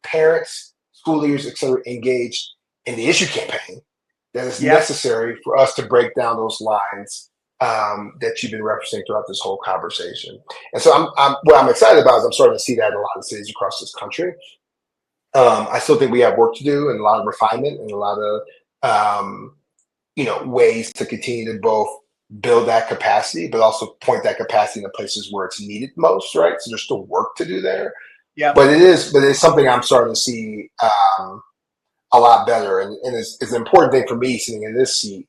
parents, school leaders, et cetera, engaged in the issue campaign that is necessary for us to break down those lines that you've been referencing throughout this whole conversation. And so what I'm excited about is I'm starting to see that in a lot of cities across this country. I still think we have work to do, and a lot of refinement, and a lot of ways to continue to both build that capacity, but also point that capacity in the places where it's needed most, right? So there's still work to do there. Yeah. But it's something I'm starting to see a lot better. And it's an important thing for me sitting in this seat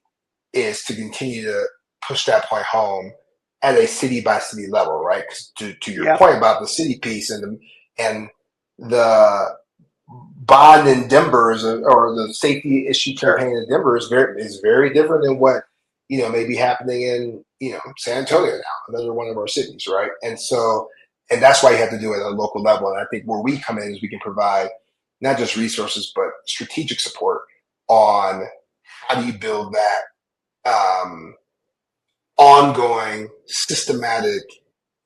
is to continue to push that point home at a city by city level, right? 'Cause to your point about the city piece and the bond in Denver or the safety issue campaign in Denver is very different than what may be happening in San Antonio now, another one of our cities, right? And that's why you have to do it at a local level. And I think where we come in is we can provide not just resources but strategic support on how do you build that ongoing systematic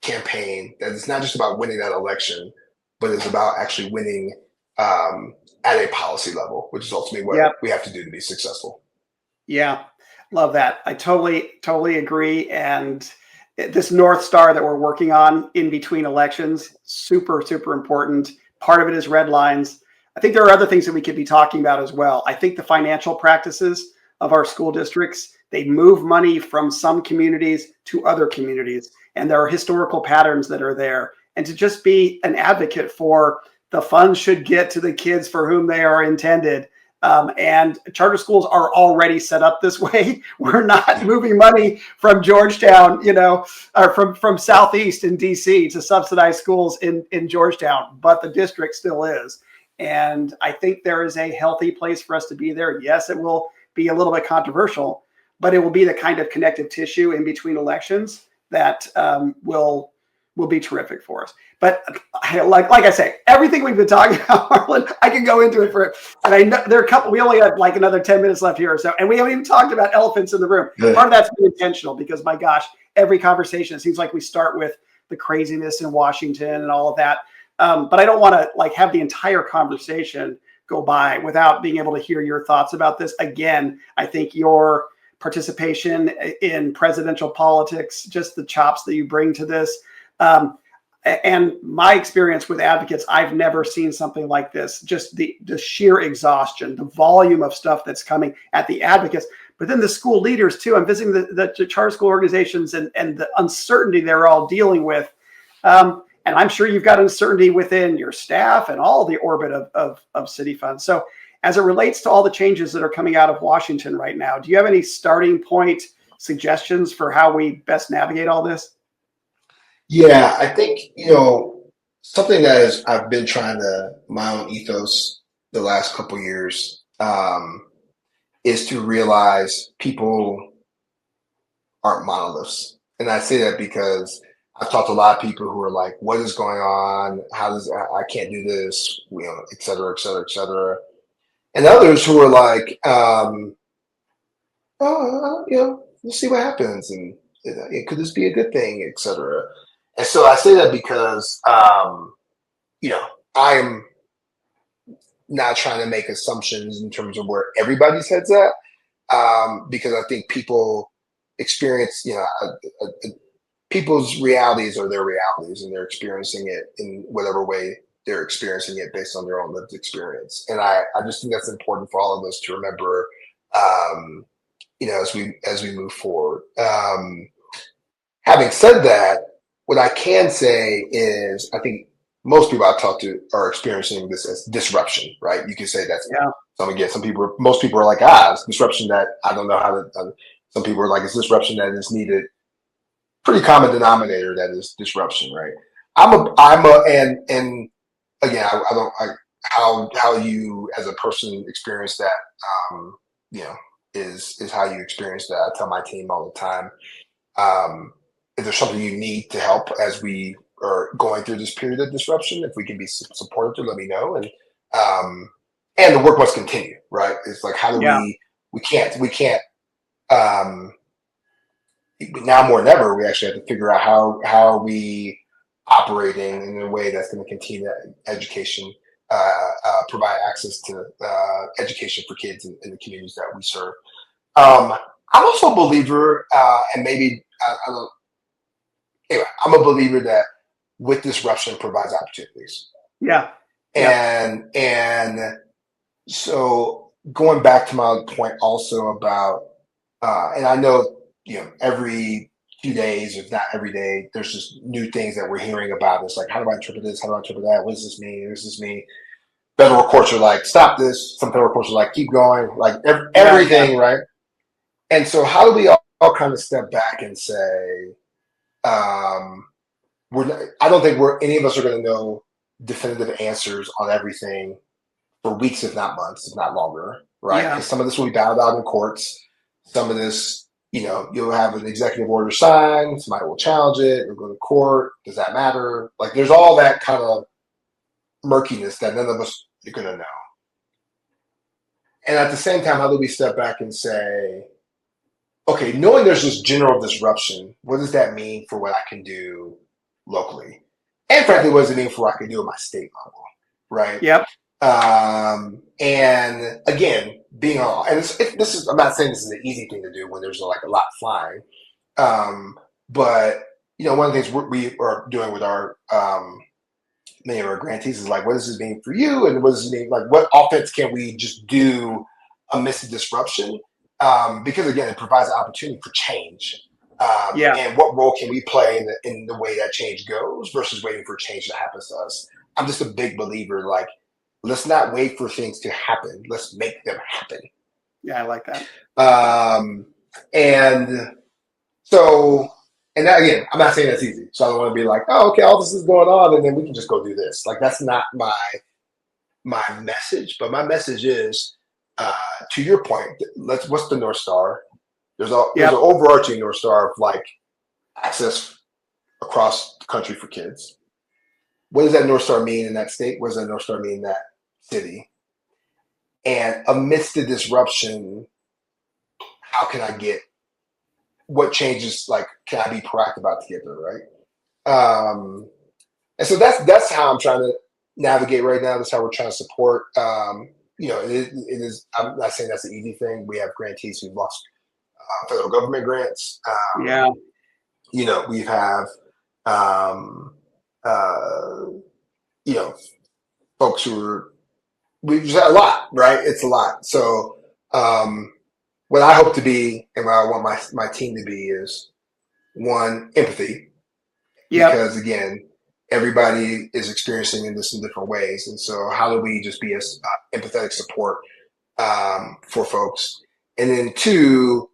campaign that is not just about winning that election, but is about actually winning at a policy level, which is ultimately what we have to do to be successful. Yeah, love that. I totally agree. And this North Star that we're working on in between elections, super, super important. Part of it is red lines. I think there are other things that we could be talking about as well. I think the financial practices of our school districts, they move money from some communities to other communities, and there are historical patterns that are there. And to just be an advocate for the funds should get to the kids for whom they are intended. And charter schools are already set up this way. We're not moving money from Georgetown, or from Southeast in DC to subsidize schools in Georgetown, but the district still is. And I think there is a healthy place for us to be there. Yes, it will be a little bit controversial, but it will be the kind of connective tissue in between elections that will be terrific for us. But like I say, everything we've been talking about, Marlon, I can go into it and I know there are a couple, we only have like another 10 minutes left here or so, and we haven't even talked about elephants in the room. Good. Part of that's been intentional because, my gosh, every conversation, it seems like we start with the craziness in Washington and all of that. But I don't want to have the entire conversation go by without being able to hear your thoughts about this. Again, I think your participation in presidential politics, just the chops that you bring to this, and my experience with advocates, I've never seen something like this. Just the sheer exhaustion, the volume of stuff that's coming at the advocates, but then the school leaders too. I'm visiting the charter school organizations and the uncertainty they're all dealing with. And I'm sure you've got uncertainty within your staff and all the orbit of city funds. So as it relates to all the changes that are coming out of Washington right now, do you have any starting point suggestions for how we best navigate all this? Yeah, I think, something that I've been trying to, my own ethos the last couple of years, is to realize people aren't monoliths. And I say that because I've talked to a lot of people who are like, what is going on? How does I can't do this, et cetera, et cetera, et cetera. And others who are like, we'll see what happens. And could this be a good thing, et cetera. And so I say that because, I'm not trying to make assumptions in terms of where everybody's head's at, because I think people experience, people's realities are their realities, and they're experiencing it in whatever way they're experiencing it based on their own lived experience. And I just think that's important for all of us to remember, as we move forward. Having said that, what I can say is I think most people I've talked to are experiencing this as disruption, right? You can say that's most people are like, it's disruption that I don't know how to. Some people are like, it's disruption that is needed. Pretty common denominator that is disruption, right? And again, how you as a person experience that, is how you experience that. I tell my team all the time, if there's something you need to help as we are going through this period of disruption, if we can be supportive, to let me know. And the work must continue, right? It's like, how do we can't, now more than ever, we actually have to figure out how are we operating in a way that's going to continue education, provide access to education for kids in the communities that we serve. I'm also a believer, and maybe I don't. Anyway, I'm a believer that with disruption provides opportunities. Yeah. And so going back to my point also about, and I know, every few days, if not every day, there's just new things that we're hearing about. It's like, how do I interpret this? How do I interpret that? What does this mean? What does this mean? Federal courts are like, stop this. Some federal courts are like, keep going. Like everything, right? And so how do we all kind of step back and say, I don't think any of us are going to know definitive answers on everything for weeks, if not months, if not longer, right? Because some of this will be battled out in courts. Some of this, you'll have an executive order signed, somebody will challenge it, it'll go to court. Does that matter? Like, there's all that kind of murkiness that none of us are going to know. And at the same time, how do we step back and say, okay, knowing there's this general disruption, what does that mean for what I can do locally? And frankly, what does it mean for what I can do at my state level, right? Yep. And again, I'm not saying this is an easy thing to do when there's like a lot flying. But one of the things we are doing with our many of our grantees is like, what does this mean for you? And what does it mean? Like, what offense can we just do amidst the disruption? Because again, it provides an opportunity for change. And what role can we play in the way that change goes versus waiting for change to happen to us? I'm just a big believer, like, let's not wait for things to happen. Let's make them happen. Yeah, I like that. And so, and that, again, I'm not saying that's easy. So I don't want to be like, oh, okay, all this is going on, and then we can just go do this. Like, that's not my message. But my message is, to your point, what's the North Star? There's an overarching North Star of like access across the country for kids. What does that North Star mean in that state? What does that North Star mean in that city? And amidst the disruption, how can I get what changes? Like, can I be proactive about to get there, right? And so that's how I'm trying to navigate right now. That's how we're trying to support. It is. I'm not saying that's an easy thing. We have grantees who've lost federal government grants. We have. Folks we just had a lot, right? It's a lot. So what I hope to be and what I want my team to be is, one, empathy. Because again, everybody is experiencing this in different ways. And so how do we just be as empathetic support for folks? And then two,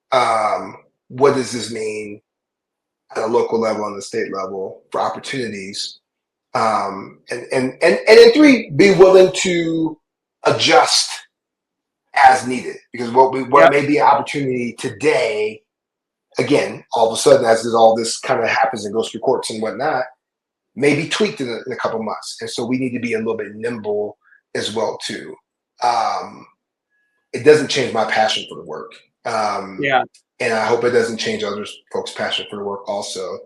what does this mean at a local level and the state level for opportunities? And then three, be willing to adjust as needed, because what may be an opportunity today, again, all of a sudden, as all this kind of happens and goes through courts and whatnot, may be tweaked in a couple months. And so we need to be a little bit nimble as well too. It doesn't change my passion for the work. And I hope it doesn't change other folks' passion for the work also.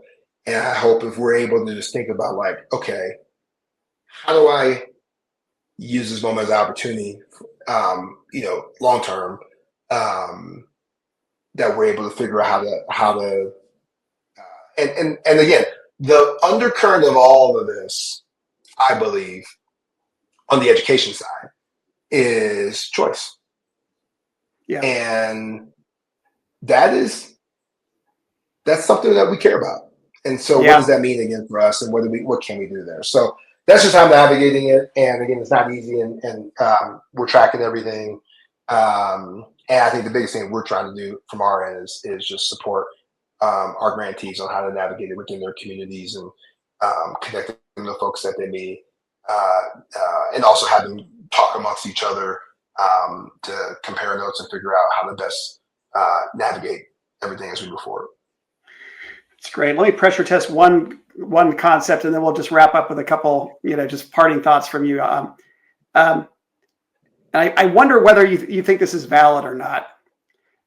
And I hope if we're able to just think about like, okay, how do I use this moment as an opportunity, long term, that we're able to figure out how to, and again, the undercurrent of all of this, I believe, on the education side, is choice. Yeah. And that's something that we care about. And so what does that mean again for us, and what can we do there? So that's just how I'm navigating it. And again, it's not easy, and we're tracking everything. And I think the biggest thing we're trying to do from our end is just support our grantees on how to navigate it within their communities, and connecting them to folks that they may, and also have them talk amongst each other to compare notes and figure out how to best navigate everything as we move forward. It's great. Let me pressure test one concept, and then we'll just wrap up with a couple, just parting thoughts from you. I wonder whether you think this is valid or not.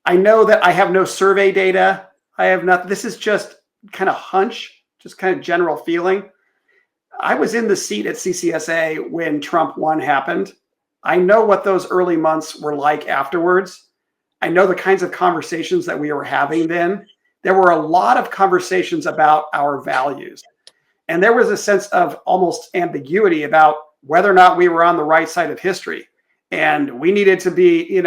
I know that I have no survey data. I have not. This is just kind of hunch, just kind of general feeling. I was in the seat at CCSA when Trump 1 happened. I know what those early months were like afterwards. I know the kinds of conversations that we were having then. There were a lot of conversations about our values. And there was a sense of almost ambiguity about whether or not we were on the right side of history. And we needed to be,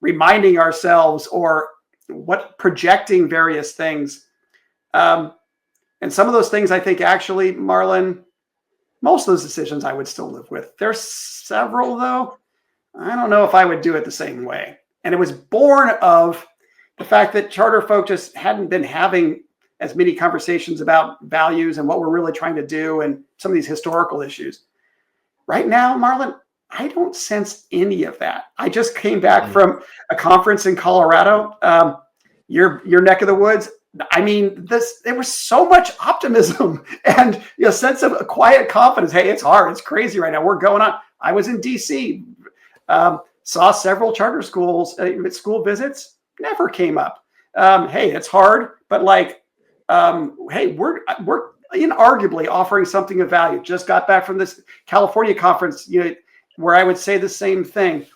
reminding ourselves or projecting various things. And some of those things, I think, actually, Marlon, most of those decisions I would still live with. There's several, though. I don't know if I would do it the same way. And it was born of the fact that CharterFolk just hadn't been having as many conversations about values and what we're really trying to do and some of these historical issues. Right now, Marlon, I don't sense any of that. I just came back from a conference in Colorado, your neck of the woods. I mean, there was so much optimism and a sense of a quiet confidence. Hey, it's hard. It's crazy right now. We're going on. I was in DC, saw several charter schools, school visits, never came up. Hey, it's hard, but hey, we're inarguably offering something of value. Just got back from this California conference, where I would say the same thing.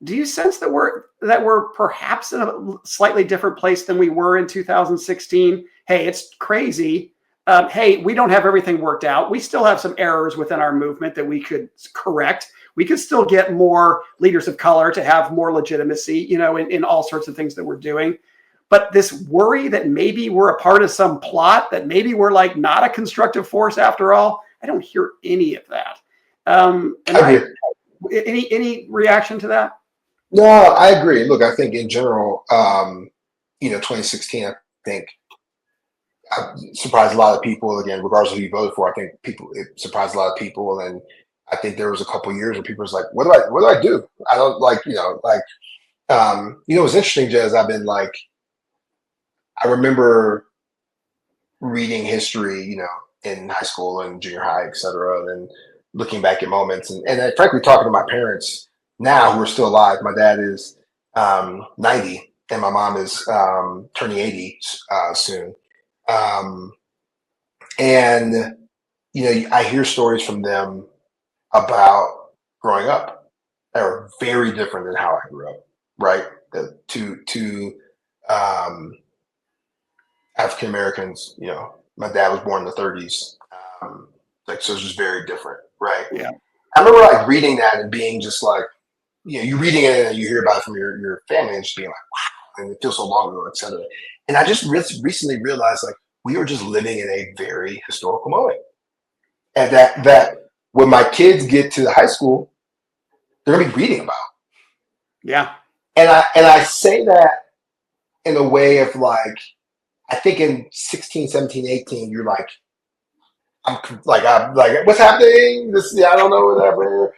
Do you sense that we're perhaps in a slightly different place than we were in 2016? Hey, it's crazy. Hey, we don't have everything worked out. We still have some errors within our movement that we could correct. We could still get more leaders of color to have more legitimacy, in all sorts of things that we're doing. But this worry that maybe we're a part of some plot, that maybe we're not a constructive force after all, I don't hear any of that. Any reaction to that? No, I agree. Look, I think in general, 2016, I think surprised a lot of people. Again, regardless of who you voted for, I think it surprised a lot of people. And I think there was a couple of years where people was like, what do I do? I don't what's interesting, Jez, I've been I remember reading history, in high school and junior high, et cetera, and then looking back at moments and frankly talking to my parents now who are still alive. My dad is 90 and my mom is turning 80 soon. And I hear stories from them about growing up that are very different than how I grew up, right? Two African Americans, my dad was born in the 30s. So it's just very different, right? Yeah. I remember reading that and being just you reading it and you hear about it from your family and just being wow, and it feels so long ago, et cetera. And I just recently realized we were just living in a very historical moment. And that when my kids get to the high school, they're gonna be reading about. Yeah. And I say that in a way of I think in 16, 17, 18, you're I'm what's happening? I don't know, whatever.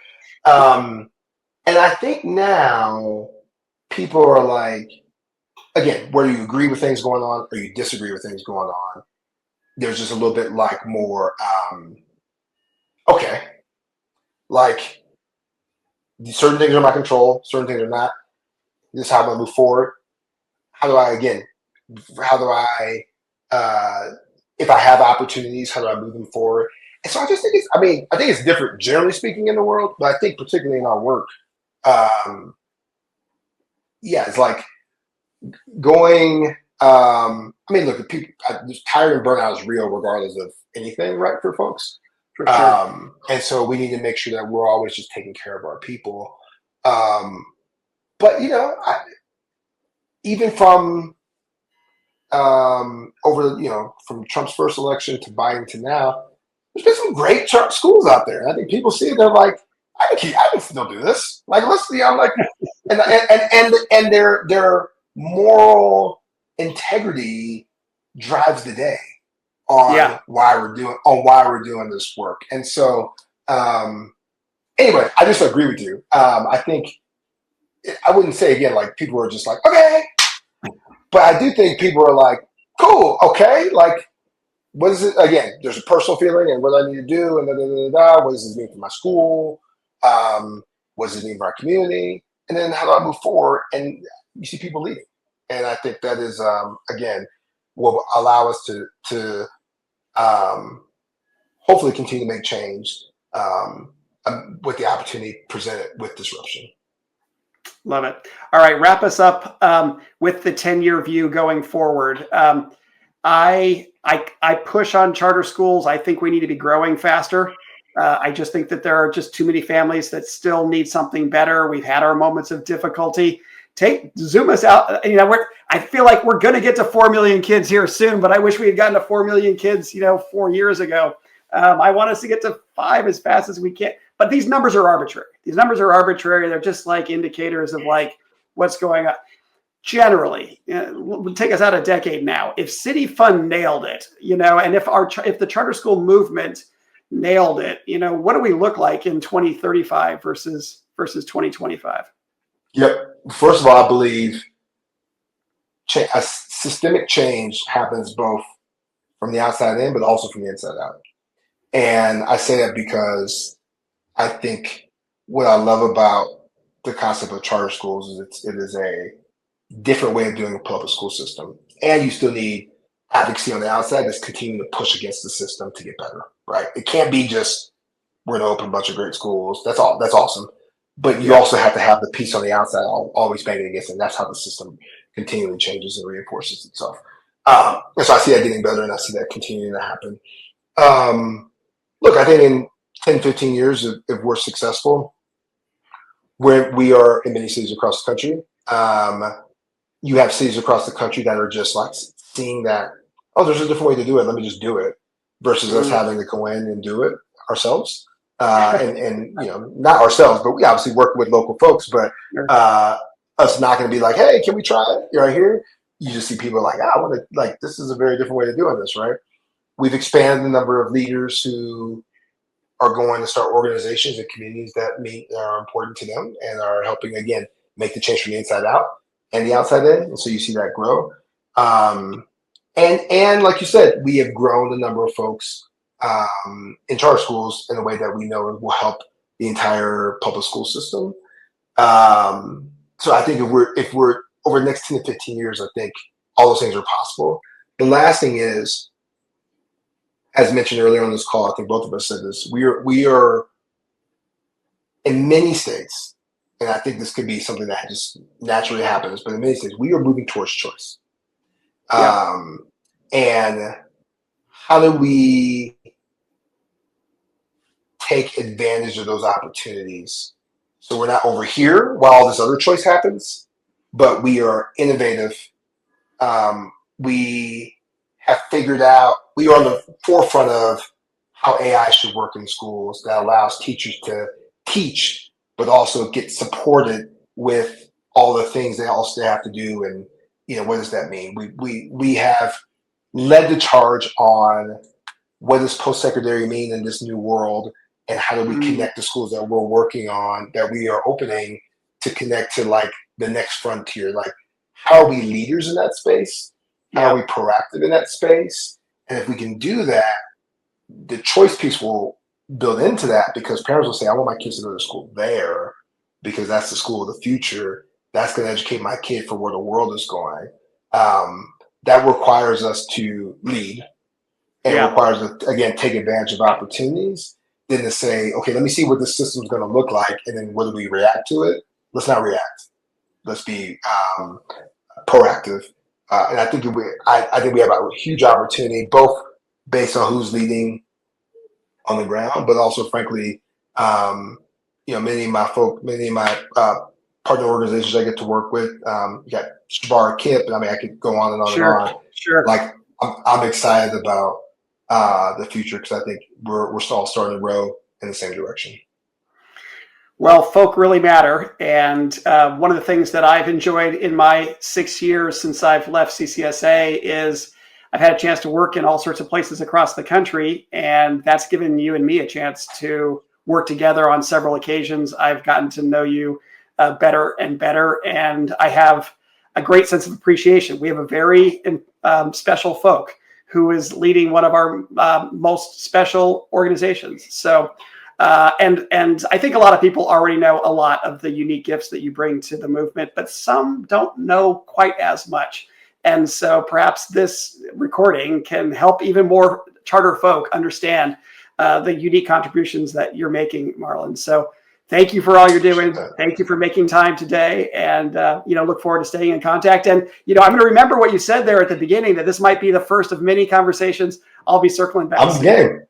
And And I think now people are like, again, whether you agree with things going on or you disagree with things going on, there's just a little bit like more, okay, like certain things are in my control, certain things are not. This is how I'm gonna move forward. How do I, again, how do I, uh, if I have opportunities, how do I move them forward? And so I just think it's, I mean, I think it's different generally speaking in the world, but I think particularly in our work, um, yeah, it's like going, I mean, look, people, tired and burnout is real regardless of anything, right, for folks. For sure. And so we need to make sure that we're always just taking care of our people. Um, but, even from over, from Trump's first election to Biden to now, there's been some great schools out there. And I think people see it, they're like, I can still do this. Like, let's see, I'm like, and their moral integrity drives the day on Yeah. why we're doing this work. And so, anyway, I just agree with you. I think I wouldn't say again like people are just like okay, but I do think people are like cool, okay, like what is it again? There's a personal feeling and what I need to do and da da da da. What does this mean for my school? What does it mean for our community? And then how do I move forward? And you see people leading, and I think that is again will allow us to um, hopefully continue to make change with the opportunity presented with disruption. Love it. All right, wrap us up with the 10-year view going forward. I push on charter schools. I think we need to be growing faster. I just think that there are just too many families that still need something better. We've had our moments of difficulty. Zoom us out. I feel like we're going to get to 4 million kids here soon, but I wish we had gotten to 4 million kids, 4 years ago. I want us to get to 5 as fast as we can. But these numbers are arbitrary. They're just like indicators of like what's going on. Generally, would take us out a decade now. If City Fund nailed it, and if the charter school movement nailed it, what do we look like in 2035 versus 2025? Yep. First of all, I believe a systemic change happens both from the outside in, but also from the inside out. And I say that because I think what I love about the concept of charter schools is it is a different way of doing a public school system. And you still need advocacy on the outside that's continuing to push against the system to get better, right? It can't be just we're going to open a bunch of great schools. That's all. That's awesome. But you also have to have the piece on the outside always banging against it. And that's how the system continually changes and reinforces itself. And so I see that getting better and I see that continuing to happen. Look, I think in 10, 15 years, if we're successful, where we are in many cities across the country, you have cities across the country that are just like seeing that, oh, there's a different way to do it. Let me just do it versus us having to go in and do it ourselves. And not ourselves, but we obviously work with local folks, but us not going to be like, hey, can we try it right here? You just see people like, I want to, like, this is a very different way to doing this, right? We've expanded the number of leaders who are going to start organizations and communities that are important to them and are helping, again, make the change from the inside out and the outside in. And so you see that grow. And like you said, we have grown the number of folks in charter schools in a way that we know will help the entire public school system. So I think if we're over the next 10 to 15 years, I think all those things are possible. The last thing is, as mentioned earlier on this call, I think both of us said this, we are in many states, and I think this could be something that just naturally happens, but in many states, we are moving towards choice. Yeah. And how do we take advantage of those opportunities so we're not over here while all this other choice happens, but we are innovative. We have figured out, we are on the forefront of how AI should work in schools that allows teachers to teach, but also get supported with all the things they also have to do. And, what does that mean? We have led the charge on what does post-secondary mean in this new world and how do we connect the schools that we're working on, that we are opening, to connect to like the next frontier? Like, how are we leaders in that space? How are we proactive in that space? And if we can do that, the choice piece will build into that, because parents will say, I want my kids to go to school there because that's the school of the future. That's going to educate my kid for where the world is going. That requires us to lead, and requires us to, again, take advantage of opportunities, then to say, okay, let me see what this system is going to look like, and then whether we react to it. Let's not react. Let's be proactive. And I think I think we have a huge opportunity, both based on who's leading on the ground, but also, frankly, many of my partner organizations I get to work with. You got Shabar Kip, and I mean, I could go on and on and on. Sure. Like, I'm excited about the future, because I think we're all starting to row in the same direction. Well, folk really matter. And one of the things that I've enjoyed in my 6 years since I've left CCSA is I've had a chance to work in all sorts of places across the country. And that's given you and me a chance to work together on several occasions. I've gotten to know you better and better. And I have a great sense of appreciation. We have a very special folk who is leading one of our most special organizations. So, and I think a lot of people already know a lot of the unique gifts that you bring to the movement, but some don't know quite as much. And so perhaps this recording can help even more charter folk understand the unique contributions that you're making, Marlon. So thank you for all you're doing. Thank you for making time today, and look forward to staying in contact. And I'm going to remember what you said there at the beginning, that this might be the first of many conversations. I'll be circling back. I'm game.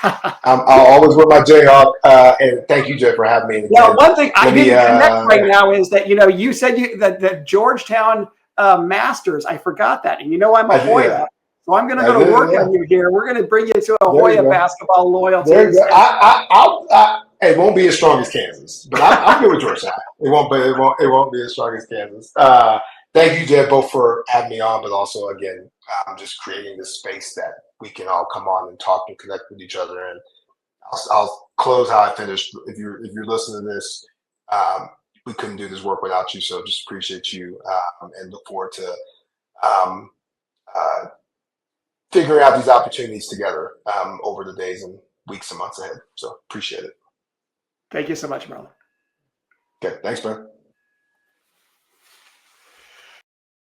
I'll always wear my Jayhawk, and thank you, Jed, for having me. Well, one thing I didn't connect right now is that you said that Georgetown Masters. I forgot that, and I'm a Hoya. So I'm going to go to work on you here. We're going to bring you to a Hoya basketball loyalty. There you go. It won't be as strong as Kansas, but I'm good with Georgetown. It won't be as strong as Kansas. Thank you, Jed, both for having me on, but also, again, just creating this space that we can all come on and talk and connect with each other. And I'll close how I finished. If you're listening to this, we couldn't do this work without you. So just appreciate you, and look forward to figuring out these opportunities together over the days and weeks and months ahead. So appreciate it. Thank you so much, Marlon. Okay, thanks, man.